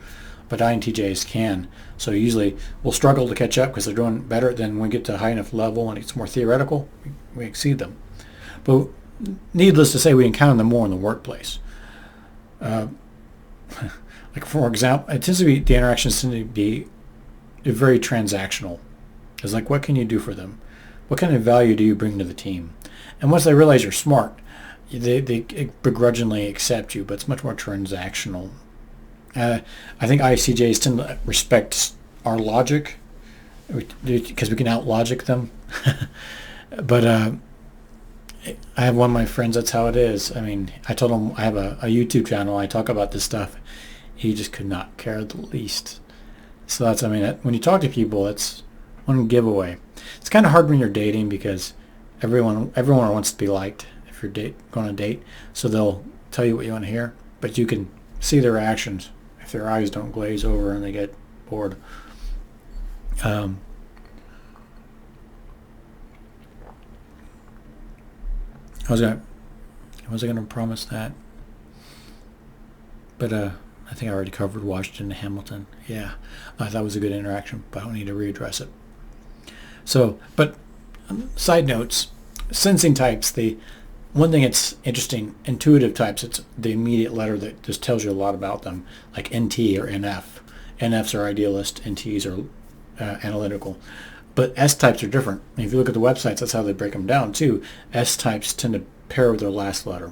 But INTJs can. So usually we'll struggle to catch up because they're doing better. Then when we get to a high enough level and it's more theoretical, we exceed them. But needless to say, we encounter them more in the workplace. Like for example, it tends to be, the interactions tend to be very transactional. It's like, what can you do for them? What kind of value do you bring to the team? And once they realize you're smart, they begrudgingly accept you, but it's much more transactional. I think ICJs tend to respect our logic because we can out-logic them. But I have one of my friends, that's how it is. I mean, I told him I have a YouTube channel. I talk about this stuff. He just could not care the least. So that's, I mean, when you talk to people, it's one giveaway. It's kind of hard when you're dating because everyone wants to be liked if you're going on a date. So they'll tell you what you want to hear, but you can see their reactions if their eyes don't glaze over and they get bored. I was gonna promise that, but I think I already covered Washington and Hamilton. Yeah, that was a good interaction, but I don't need to readdress it. So, but side notes, sensing types, the one thing that's interesting, intuitive types, it's the immediate letter that just tells you a lot about them, like NT or NF. NFs are idealist, NTs are analytical. But S-types are different. And if you look at the websites, that's how they break them down too. S-types tend to pair with their last letter.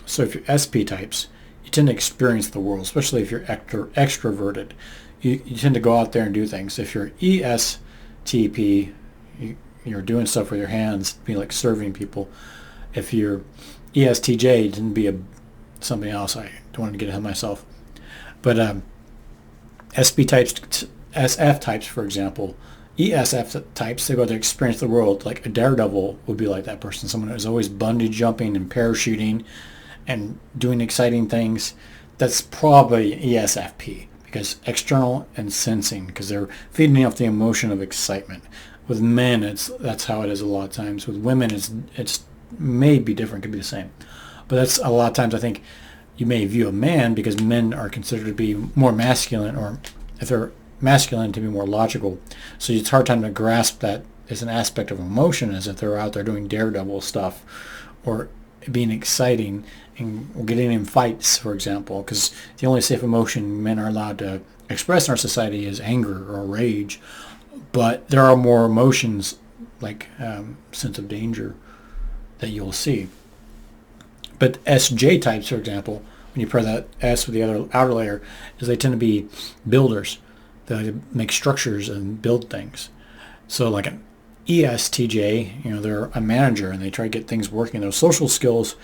So if you're SP types, you tend to experience the world, especially if you're extroverted. You tend to go out there and do things. If you're ESTP, you're doing stuff with your hands, being like serving people. If you're ESTJ, you tend to be something else. I don't want to get ahead of myself. But SP types, SF types, for example, ESF types, they go to experience the world. Like a daredevil would be like that person, someone who's always bungee jumping and parachuting and doing exciting things. That's probably ESFP, because external and sensing, because they're feeding off the emotion of excitement. With men, that's how it is a lot of times. With women, it's may be different, could be the same. But that's a lot of times I think you may view a man, because men are considered to be more masculine, or if they're masculine, to be more logical. So it's hard time to grasp that as an aspect of emotion, as if they're out there doing daredevil stuff or being exciting and getting in fights, for example, because the only safe emotion men are allowed to express in our society is anger or rage. But there are more emotions like sense of danger that you'll see. But SJ types, for example, when you pair that S with the other outer layer, is they tend to be builders. They make structures and build things. So like ESTJ, they're a manager and they try to get things working. Those social skills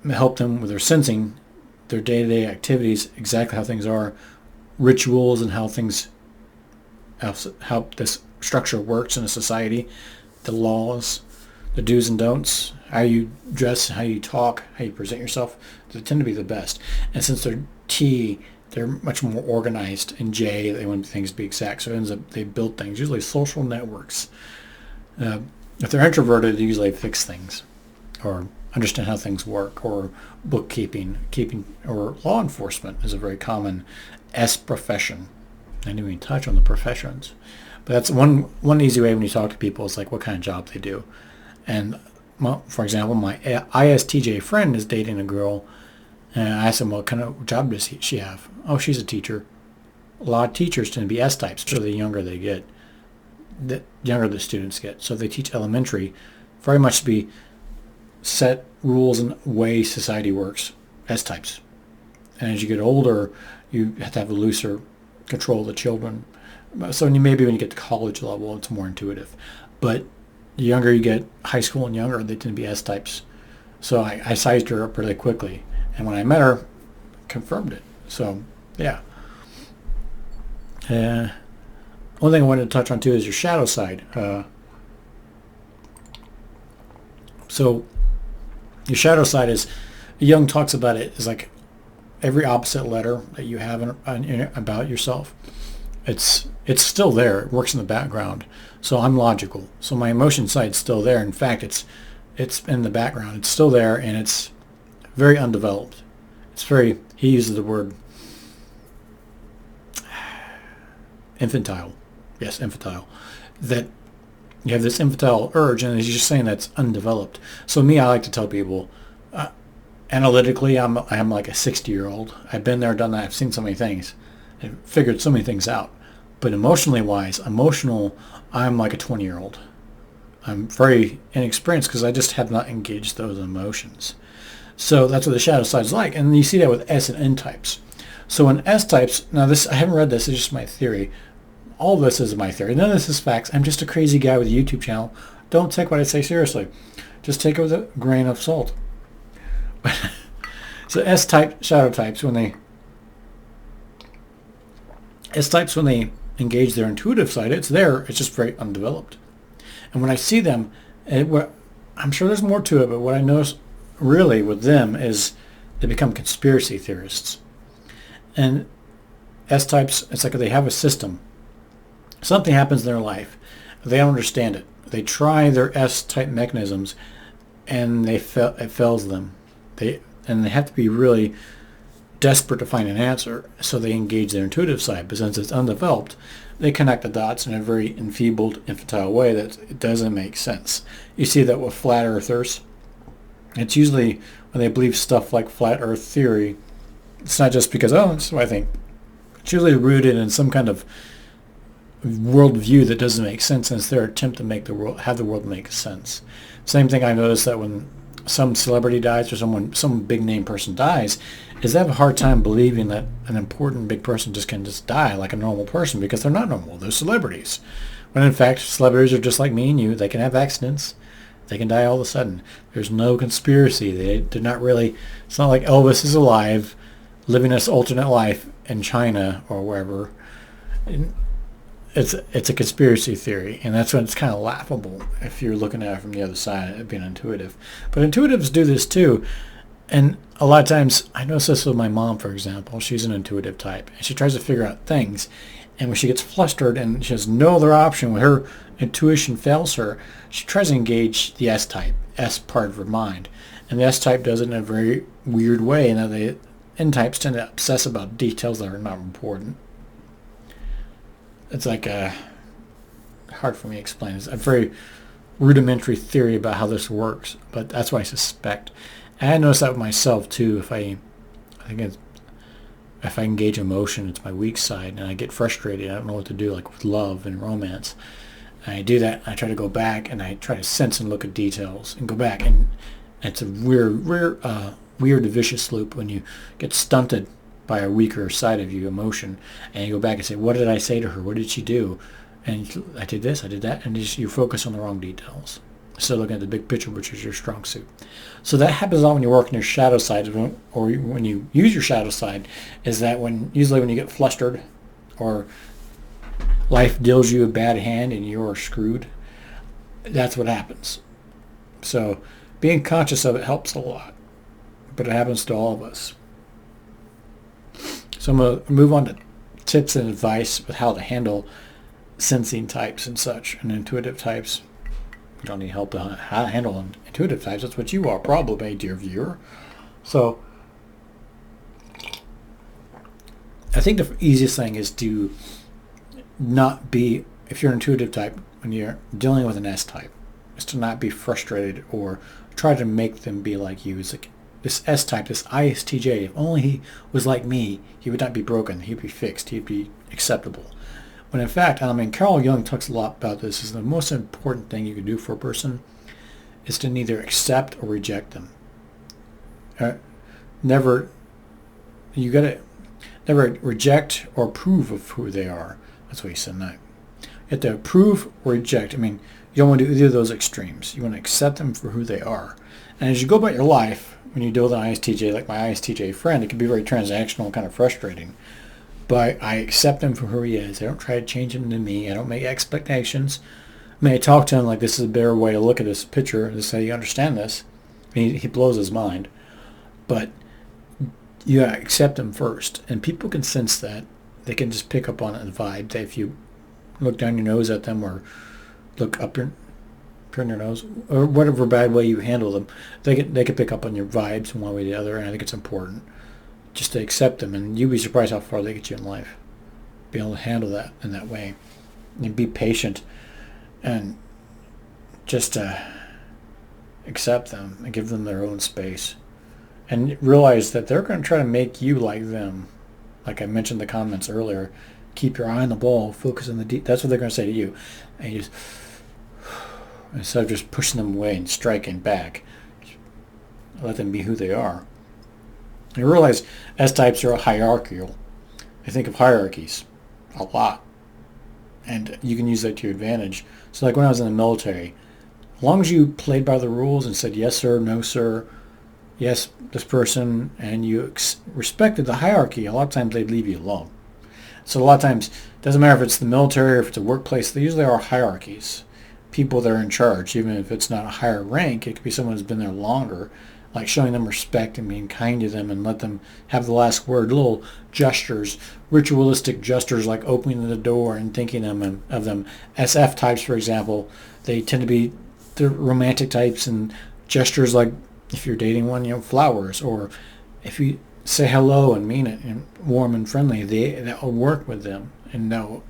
help them with their sensing, their day-to-day activities, exactly how things are, rituals and how this structure works in a society, the laws, the do's and don'ts, how you dress, how you talk, how you present yourself. They tend to be the best. And since they're T, they're much more organized. And J, they want things to be exact. So it ends up they build things, usually social networks. If they're introverted, they usually fix things or understand how things work, or bookkeeping, or law enforcement is a very common S profession. I didn't even touch on the professions. But that's one easy way when you talk to people is like what kind of job they do. And for example, my ISTJ friend is dating a girl, and I asked him what kind of job does she have. Oh, she's a teacher. A lot of teachers tend to be S types. So the younger they get, the younger the students get. So they teach elementary, very much to be set rules and way society works, S types. And as you get older, you have to have a looser control of the children. So maybe when you get to college level, it's more intuitive. But the younger you get, high school and younger, they tend to be S types. So I sized her up really quickly. And when I met her, confirmed it. So, yeah. One thing I wanted to touch on, too, is your shadow side. So your shadow side is, Jung talks about it as like every opposite letter that you have about yourself. It's still there. It works in the background. So I'm logical. So my emotion side's still there. In fact, it's in the background. It's still there, and it's very undeveloped. He uses the word infantile. Yes, infantile. That you have this infantile urge, and he's just saying that's undeveloped. So me, I like to tell people, analytically, I'm like a 60-year-old. I've been there, done that. I've seen so many things. I've figured so many things out. But emotionally wise, I'm like a 20-year-old. I'm very inexperienced because I just have not engaged those emotions. So that's what the shadow side is like. And you see that with S and N types. So in S types, now this, I haven't read this, it's just my theory. All this is my theory. None of this is facts. I'm just a crazy guy with a YouTube channel. Don't take what I say seriously. Just take it with a grain of salt. So S-type shadow types, when they engage their intuitive side, it's there. It's just very undeveloped. And when I see them, I'm sure there's more to it, but what I notice really with them is they become conspiracy theorists. And S-types, it's like they have a system. Something happens in their life. They don't understand it. They try their S-type mechanisms, and it fails them. They have to be really desperate to find an answer, so they engage their intuitive side. But since it's undeveloped, they connect the dots in a very enfeebled, infantile way that it doesn't make sense. You see that with flat earthers. It's usually when they believe stuff like flat earth theory, it's not just because, that's what I think. It's usually rooted in some kind of worldview that doesn't make sense, and it's their attempt to have the world make sense. Same thing I noticed that when some celebrity dies or some big name person dies, is they have a hard time believing that an important big person can just die like a normal person, because they're not normal. They're celebrities. When in fact, celebrities are just like me and you. They can have accidents. They can die all of a sudden. There's no conspiracy. They're not really. It's not like Elvis is alive, living this alternate life in China or wherever. It's a conspiracy theory, and that's when it's kind of laughable if you're looking at it from the other side of being intuitive. But intuitives do this too, and a lot of times, I notice this with my mom, for example. She's an intuitive type, and she tries to figure out things, and when she gets flustered and she has no other option, when her intuition fails her, she tries to engage the S-type, S part of her mind, and the S-type does it in a very weird way, and the N-types tend to obsess about details that are not important. It's like hard for me to explain. It's a very rudimentary theory about how this works, but that's what I suspect. And I notice that with myself too. If I engage emotion, it's my weak side, and I get frustrated. I don't know what to do, like with love and romance. And I do that. And I try to go back, and I try to sense and look at details, and go back, and it's a weird vicious loop when you get stunted by a weaker side of you, emotion, and you go back and say, what did I say to her? What did she do? And I did this, I did that, and you focus on the wrong details. So looking at the big picture, which is your strong suit. So that happens a lot when you work in your shadow side, or when you use your shadow side, is that usually when you get flustered, or life deals you a bad hand and you're screwed, that's what happens. So being conscious of it helps a lot, but it happens to all of us. So I'm going to move on to tips and advice with how to handle sensing types and such, and intuitive types. You don't need help on how to handle intuitive types. That's what you are, probably, dear viewer. So I think the easiest thing is to not be, if you're an intuitive type, when you're dealing with an S type, is to not be frustrated or try to make them be like you. It's like this S type, this ISTJ, if only he was like me, he would not be broken. He'd be fixed. He'd be acceptable. When in fact, Carl Jung talks a lot about this, is the most important thing you can do for a person is to neither accept or reject them. Never reject or approve of who they are. That's what he said now. You have to approve or reject. You don't want to do either of those extremes. You want to accept them for who they are. And as you go about your life, when you deal with an ISTJ, like my ISTJ friend, it can be very transactional and kind of frustrating. But I accept him for who he is. I don't try to change him to me. I don't make expectations. I talk to him like this is a better way to look at this picture. This is how you understand this. He blows his mind. But you gotta accept him first. And people can sense that. They can just pick up on it, the vibe. That if you look down your nose at them or look up your nose, or whatever bad way you handle them, they can pick up on your vibes in one way or the other. And I think it's important just to accept them, and you'd be surprised how far they get you in life. Be able to handle that in that way, and be patient, and just accept them and give them their own space, and realize that they're going to try to make you like them. Like I mentioned in the comments earlier, keep your eye on the ball, focus on the deep. That's what they're going to say to you, and you just instead of just pushing them away and striking back, let them be who they are. You realize S-types are hierarchical. I think of hierarchies a lot. And you can use that to your advantage. So like when I was in the military, as long as you played by the rules and said yes sir, no sir, yes this person, and you respected the hierarchy, a lot of times they'd leave you alone. So a lot of times, it doesn't matter if it's the military or if it's a workplace, there usually are hierarchies. People that are in charge, even if it's not a higher rank, it could be someone who's been there longer, like showing them respect and being kind to them and let them have the last word. Little gestures, ritualistic gestures like opening the door and thinking of them. SF types, for example, they tend to be the romantic types, and gestures like if you're dating one, flowers, or if you say hello and mean it and warm and friendly, that will work with them and they'll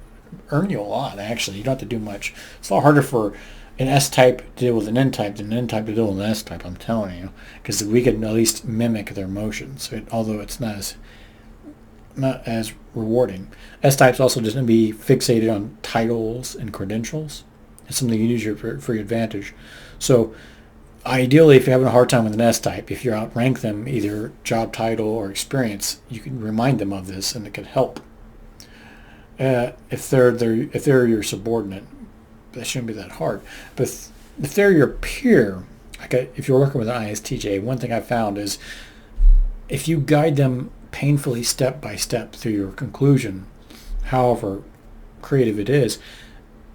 earn you a lot. Actually, you don't have to do much. It's a lot harder for an S-type to deal with an N-type than an N-type to deal with an S-type, I'm telling you, because we can at least mimic their emotions, although it's not as rewarding. S-types also just be fixated on titles and credentials. It's something you use for your advantage. So ideally, if you're having a hard time with an S-type, if you outrank them, either job title or experience, you can remind them of this, and it could help. If they're your subordinate, that shouldn't be that hard. But if they're your peer, if you're working with an ISTJ, one thing I found is if you guide them painfully step by step through your conclusion, however creative it is,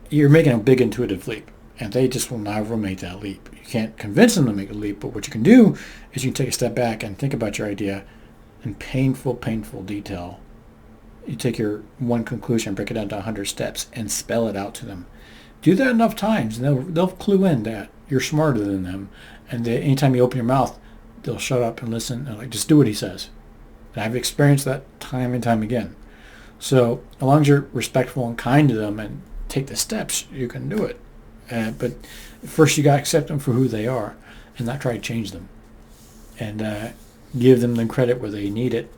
you're making a big intuitive leap, and they just will never make that leap. You can't convince them to make a leap, but what you can do is you can take a step back and think about your idea in painful detail. You take your one conclusion, break it down to 100 steps, and spell it out to them. Do that enough times, and they'll clue in that you're smarter than them. And anytime you open your mouth, they'll shut up and listen. And just do what he says. And I've experienced that time and time again. So as long as you're respectful and kind to them and take the steps, you can do it. But first you got to accept them for who they are and not try to change them. And give them the credit where they need it.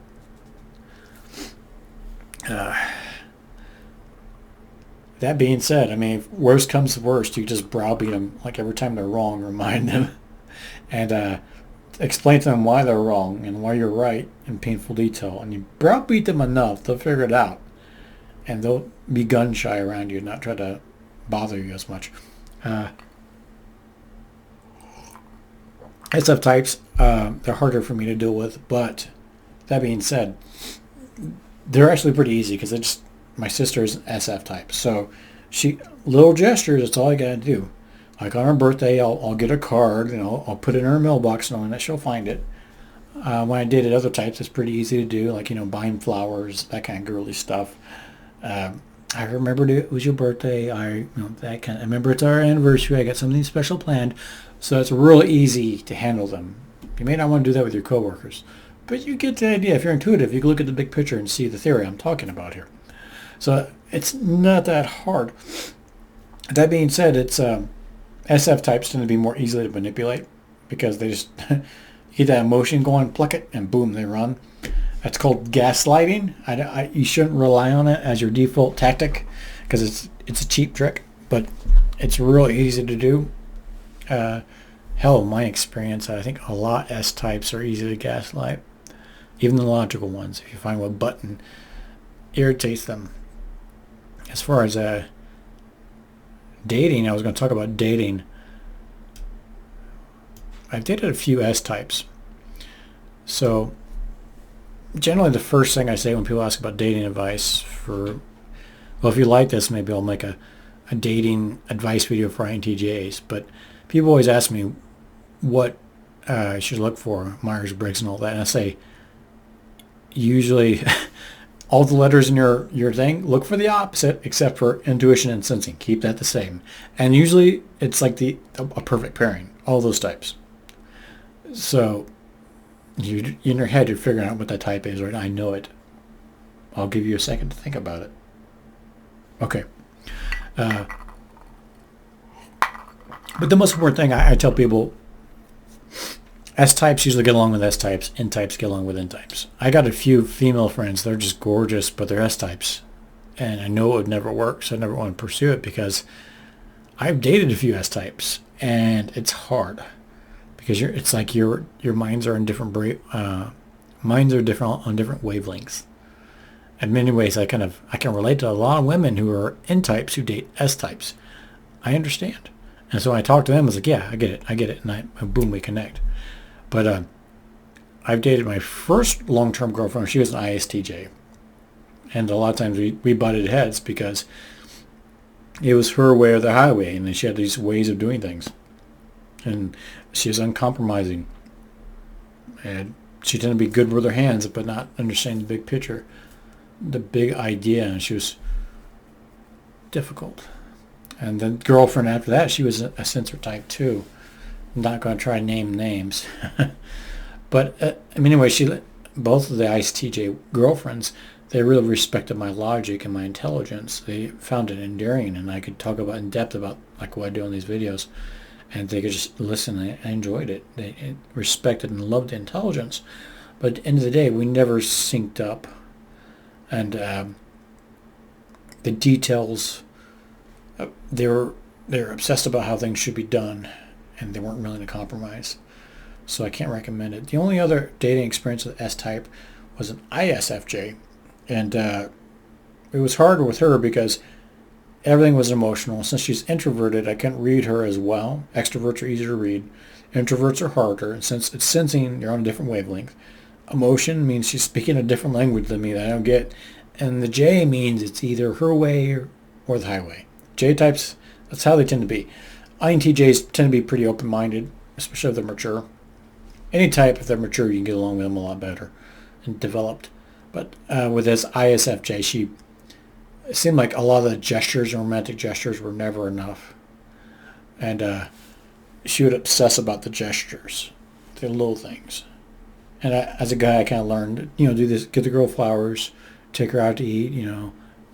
That being said, if worst comes to worst, you just browbeat them. Like every time they're wrong, remind them. And explain to them why they're wrong and why you're right in painful detail. And you browbeat them enough, they'll figure it out. and they'll be gun shy around you and not try to bother you as much. SF types, they're harder for me to deal with, but that being said, they're actually pretty easy because it's my sister's an SF type. So little gestures, that's all I gotta do. Like on her birthday, I'll get a card, I'll put it in her mailbox knowing that she'll find it. When I dated other types, it's pretty easy to do, like, buying flowers, that kind of girly stuff. I remembered it was your birthday. I remember it's our anniversary. I got something special planned. So it's really easy to handle them. You may not want to do that with your coworkers, but you get the idea. If you're intuitive, you can look at the big picture and see the theory I'm talking about here. So it's not that hard. That being said, it's SF types tend to be more easily to manipulate because they just get that emotion going, pluck it, and boom, they run. That's called gaslighting. You shouldn't rely on it as your default tactic because it's a cheap trick, but it's really easy to do. Hell, in my experience, I think a lot S types are easy to gaslight, even the logical ones. If you find what button irritates them. As far as dating, I was going to talk about dating. I've dated a few S types. So generally the first thing I say when people ask about dating advice if you like this, maybe I'll make a dating advice video for INTJs. But people always ask me what I should look for, Myers-Briggs and all that. And I say, usually all the letters in your thing, look for the opposite except for intuition and sensing. Keep that the same. And usually it's like a perfect pairing, all those types. So in your head, you're figuring out what that type is, right? I know it. I'll give you a second to think about it. Okay. But the most important thing I tell people, S-types usually get along with S-types, N-types get along with N-types. I got a few female friends, they're just gorgeous, but they're S-types. And I know it would never work, so I never want to pursue it because I've dated a few S-types, and it's hard. Because it's like your minds are in different minds are different on different wavelengths. In many ways, I can relate to a lot of women who are N-types who date S-types. I understand. And so when I talk to them, I was like, yeah, I get it. And boom, we connect. But I've dated my first long-term girlfriend. She was an ISTJ. And a lot of times we butted heads because it was her way or the highway. And then she had these ways of doing things. And she was uncompromising. And she tended to be good with her hands, but not understanding the big picture, the big idea. And she was difficult. And the girlfriend after that, she was a sensor type too. I'm not going to try to name names. But anyway, both of the ISTJ girlfriends, they really respected my logic and my intelligence. They found it endearing, and I could talk about in depth about like what I do on these videos. And they could just listen. I enjoyed it. They respected and loved the intelligence. But at the end of the day, we never synced up. And the details, they were obsessed about how things should be done, and they weren't willing to compromise. So I can't recommend it. The only other dating experience with S-type was an ISFJ. And it was harder with her because everything was emotional. Since she's introverted, I couldn't read her as well. Extroverts are easier to read. Introverts are harder. And since it's sensing, you're on a different wavelength. Emotion means she's speaking a different language than me that I don't get. And the J means it's either her way or the highway. J-types, that's how they tend to be. INTJs tend to be pretty open-minded, especially if they're mature. Any type, if they're mature, you can get along with them a lot better and developed. But with this ISFJ, it seemed like a lot of the gestures and romantic gestures were never enough. And she would obsess about the gestures, the little things. And as a guy, I kind of learned, do this, get the girl flowers, take her out to eat,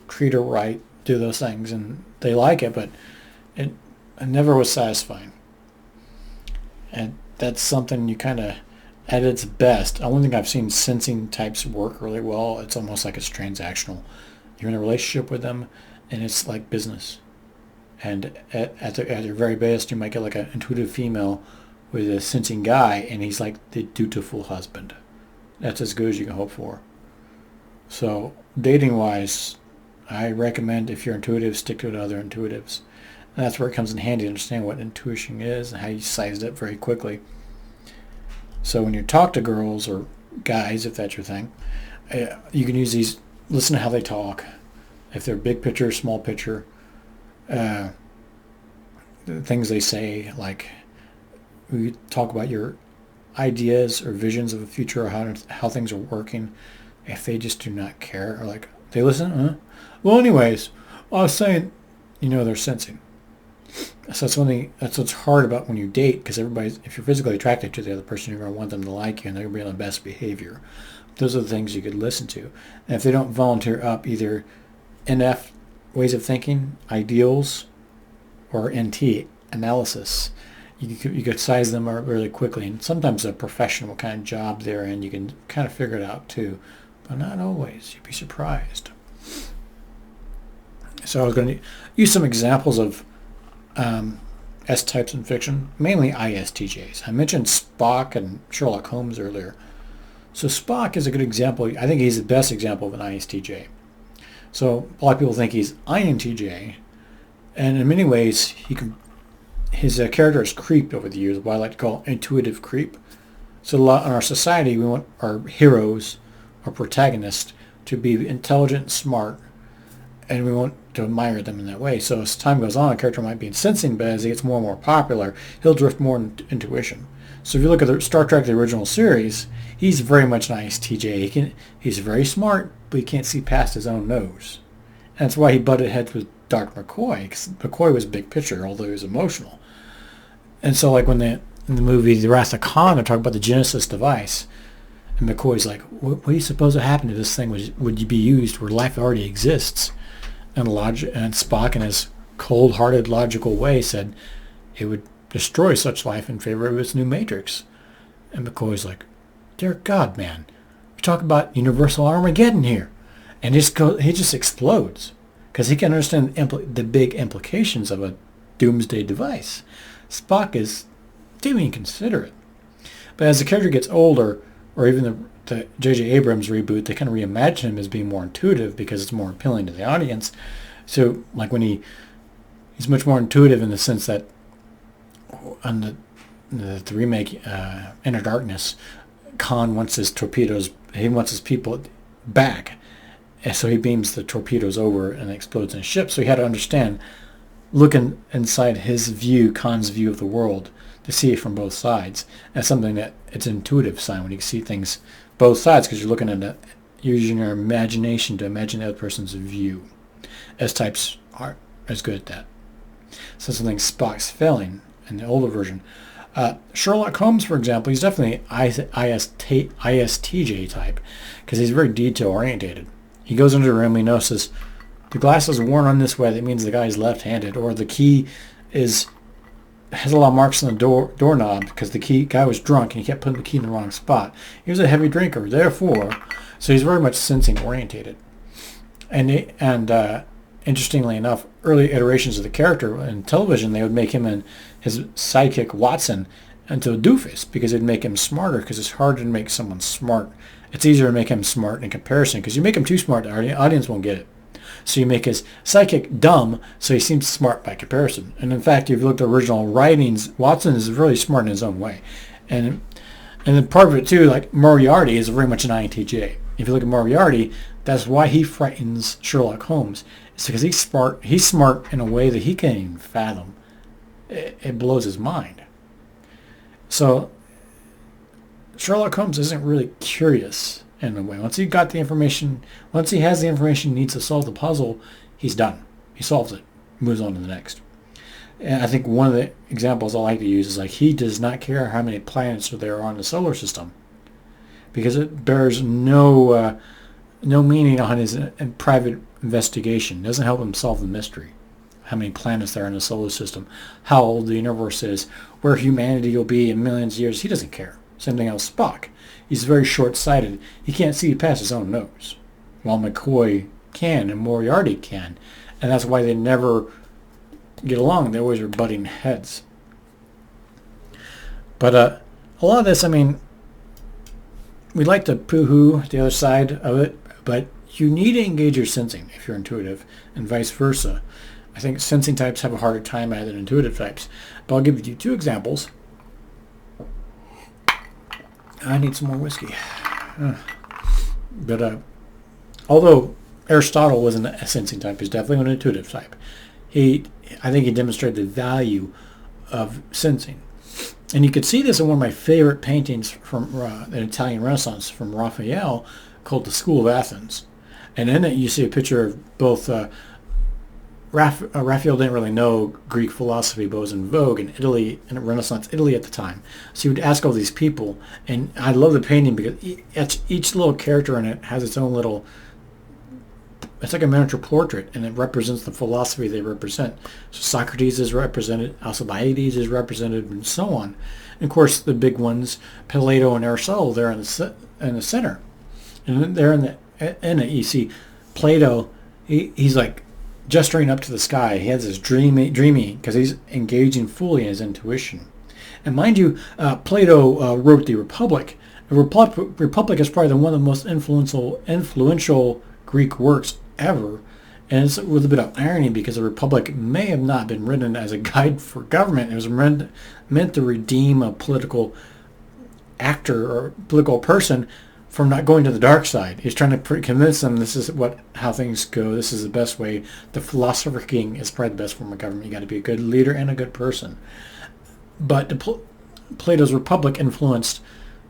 treat her right, do those things. And they like it, but it never was satisfying. And that's something you kind of, at its best, I don't think I've seen sensing types work really well. It's almost like it's transactional. You're in a relationship with them, and it's like business. And at your very best, you might get like an intuitive female with a sensing guy, and he's like the dutiful husband. That's as good as you can hope for. So dating-wise, I recommend if you're intuitive, stick to other intuitives. And that's where it comes in handy to understand what intuition is and how you size it up very quickly. So when you talk to girls or guys, if that's your thing, you can use these, listen to how they talk. If they're big picture, small picture, the things they say, like we talk about your ideas or visions of the future or how things are working. If they just do not care, or like, they listen, well, anyways, I was saying, they're sensing. So that's what's hard about when you date, because if you're physically attracted to the other person, you're going to want them to like you, and they're going to be on the best behavior. Those are the things you could listen to. And if they don't volunteer up either NF, ways of thinking, ideals, or NT, analysis, you could size them up really quickly. And sometimes a professional kind of job they're in, you can kind of figure it out too. But not always. You'd be surprised. So I was going to use some examples of S-types in fiction, mainly ISTJs. I mentioned Spock and Sherlock Holmes earlier. So Spock is a good example. I think he's the best example of an ISTJ. So a lot of people think he's INTJ, and in many ways his character has creeped over the years, what I like to call intuitive creep. So a lot in our society, we want our heroes, our protagonists, to be intelligent, smart, and we want to admire them in that way. So as time goes on, a character might be sensing, but as he gets more and more popular, he'll drift more into intuition. So if you look at the Star Trek, the original series, he's very much an ISTJ. He's very smart, but he can't see past his own nose. And that's why he butted heads with Dr. McCoy, because McCoy was big picture, although he was emotional. And so like in the movie The Wrath of Khan, they're talking about the Genesis device, and McCoy's like, what do you suppose would happen if this thing would be used where life already exists? And Spock, in his cold-hearted, logical way, said it would destroy such life in favor of its new matrix. And McCoy's like, dear God, man, we're talking about universal Armageddon here. And he just explodes, because he can understand the big implications of a doomsday device. Spock didn't even consider it. But as the character gets older, or even the J.J. Abrams reboot, they kind of reimagine him as being more intuitive because it's more appealing to the audience. So like when he's much more intuitive in the sense that on the remake Inner Darkness, Khan wants his torpedoes, he wants his people back. And so he beams the torpedoes over and explodes in his ship. So he had to understand, looking inside his view, Khan's view of the world, to see it from both sides. That's something that it's an intuitive sign when you can see things both sides, because you're looking at it, using your imagination to imagine the other person's view. S-types aren't as good at that. So something Spock's failing in the older version. Sherlock Holmes, for example, he's definitely ISTJ type, because he's very detail-orientated. He goes into the room, he notices the glass is worn on this way, that means the guy's left-handed, or the key has a lot of marks on the doorknob because the guy was drunk and he kept putting the key in the wrong spot. He was a heavy drinker, therefore, so he's very much sensing-orientated. And interestingly enough, early iterations of the character in television, they would make him and his sidekick Watson into a doofus, because it'd make him smarter, because it's harder to make someone smart. It's easier to make him smart in comparison, because you make him too smart, the audience won't get it. So you make his sidekick dumb, so he seems smart by comparison. And in fact, if you look at the original writings, Watson is really smart in his own way. And then part of it too, like Moriarty is very much an INTJ. If you look at Moriarty, that's why he frightens Sherlock Holmes. It's because he's smart in a way that he can't even fathom. It blows his mind. So Sherlock Holmes isn't really curious in a way. Once he has the information he needs to solve the puzzle, he's done. He solves it, moves on to the next. And I think one of the examples I like to use is like, he does not care how many planets there are on the solar system, because it bears no meaning on his private investigation. It doesn't help him solve the mystery. How many planets there are in the solar system, how old the universe is, where humanity will be in millions of years. He doesn't care. Same thing else, Spock. He's very short-sighted. He can't see past his own nose, while McCoy can and Moriarty can. And that's why they never get along. They always are butting heads. But a lot of this, I mean, we like to poo-hoo the other side of it, but you need to engage your sensing if you're intuitive, and vice versa. I think sensing types have a harder time at it than intuitive types. But I'll give you 2 examples. I need some more whiskey. But although Aristotle wasn't a sensing type, he's definitely an intuitive type. I think he demonstrated the value of sensing. And you could see this in one of my favorite paintings from the Italian Renaissance from Raphael called The School of Athens. And in it you see a picture of both Raphael didn't really know Greek philosophy, but it was in vogue in Italy, in Renaissance Italy at the time. So he would ask all these people, and I love the painting because each little character in it has its own little, it's like a miniature portrait, and it represents the philosophy they represent. So Socrates is represented, Alcibiades is represented, and so on. And of course, the big ones, Plato and Aristotle, they're in the center. And they're in it, you see Plato, he's like gesturing up to the sky. He has this dreamy, because he's engaging fully in his intuition. And mind you, Plato wrote the Republic. The Republic is probably one of the most influential Greek works ever. And it's with a bit of irony because the Republic may have not been written as a guide for government. It was meant to redeem a political actor or political person from not going to the dark side. He's trying to convince them this is how things go. This is the best way. The philosopher king is probably the best form of government. You got to be a good leader and a good person. But Plato's Republic influenced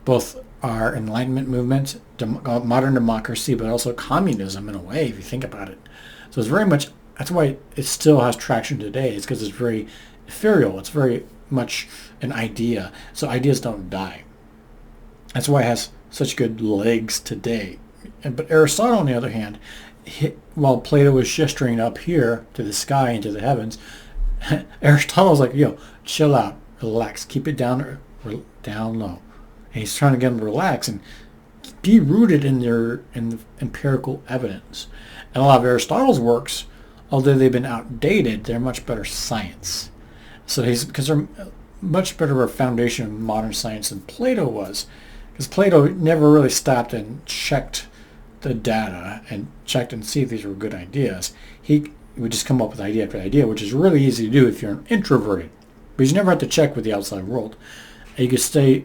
both our Enlightenment movement, modern democracy, but also communism in a way, if you think about it. So it's very much, that's why it still has traction today. It's because it's very ethereal. It's very much an idea. So ideas don't die. That's why it has such good legs today. But Aristotle, on the other hand, while Plato was gesturing up here to the sky and to the heavens, Aristotle's like, yo, chill out, relax, keep it down low. And he's trying to get them to relax and be rooted in the empirical evidence. And a lot of Aristotle's works, although they've been outdated, they're much better science. So because they're much better of a foundation of modern science than Plato was. Because Plato never really stopped and checked the data and checked and see if these were good ideas. He would just come up with idea after idea, which is really easy to do if you're introverted. But you never have to check with the outside world. You can stay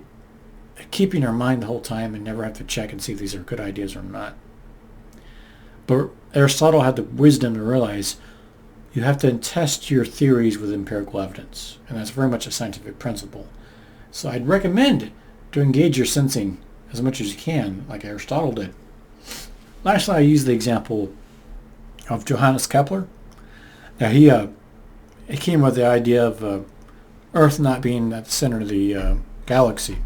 keeping your mind the whole time and never have to check and see if these are good ideas or not. But Aristotle had the wisdom to realize you have to test your theories with empirical evidence. And that's very much a scientific principle. So I'd recommend to engage your sensing as much as you can, like Aristotle did. Lastly, I use the example of Johannes Kepler. Now he came with the idea of Earth not being at the center of the galaxy,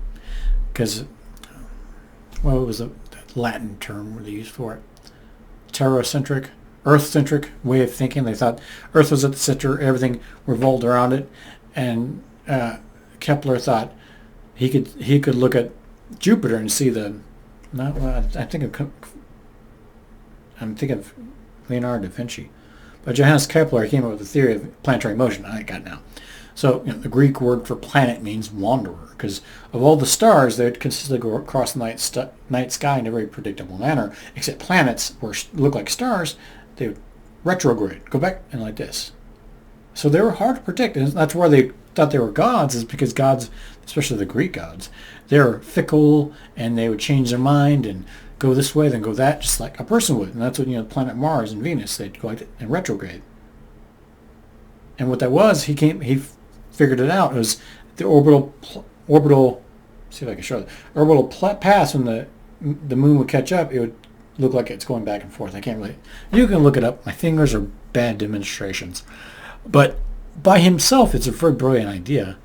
because, well, it was a Latin term they used for it. Terracentric, Earth-centric way of thinking. They thought Earth was at the center, everything revolved around it, and Kepler thought he could look at Jupiter and see I'm thinking of Leonardo da Vinci, but Johannes Kepler came up with the theory of planetary motion. I got it now. So the Greek word for planet means wanderer, because of all the stars, they would consistently go across the night sky in a very predictable manner, except planets look like stars, they would retrograde, go back and like this. So they were hard to predict, and that's why they thought they were gods, is because gods, especially the Greek gods, they're fickle, and they would change their mind and go this way, then go that, just like a person would. And that's what, the planet Mars and Venus, they'd go like in retrograde. And what that was, he figured it out. It was the orbital, see if I can show it, orbital pass when the moon would catch up, it would look like it's going back and forth. I can't really, you can look it up. My fingers are bad demonstrations. But by himself, it's a very brilliant idea,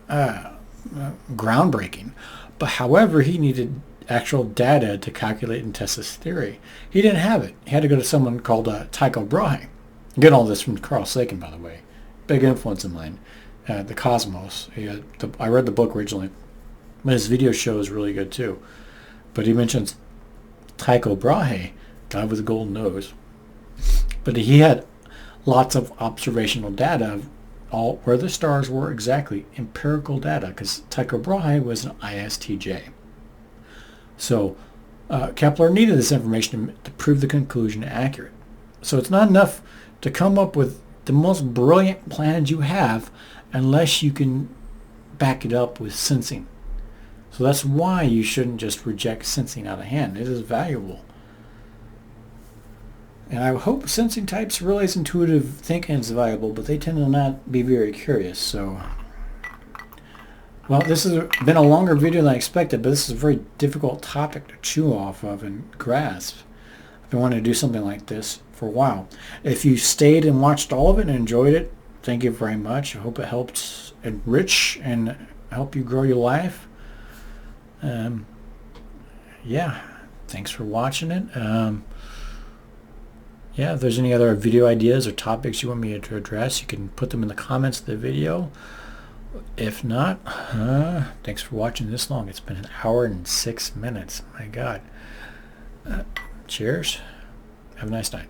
groundbreaking. But however, he needed actual data to calculate and test his theory. He didn't have it. He had to go to someone called Tycho Brahe. Get all this from Carl Sagan, by the way. Big influence of mine. The Cosmos. I read the book originally, but his video show is really good too. But he mentions Tycho Brahe, guy with a golden nose. But he had lots of observational data of where the stars were exactly, empirical data, because Tycho Brahe was an ISTJ. So Kepler needed this information to prove the conclusion accurate. So it's not enough to come up with the most brilliant plans you have unless you can back it up with sensing. So that's why you shouldn't just reject sensing out of hand. It is valuable. And I hope sensing types realize intuitive thinking is valuable, but they tend to not be very curious. So, well, this has been a longer video than I expected, but this is a very difficult topic to chew off of and grasp. I've been wanting to do something like this for a while. If you stayed and watched all of it and enjoyed it, thank you very much. I hope it helped enrich and help you grow your life. Yeah, thanks for watching it. Yeah, if there's any other video ideas or topics you want me to address, you can put them in the comments of the video. If not, thanks for watching this long. It's been 1 hour and 6 minutes. My God. Cheers. Have a nice night.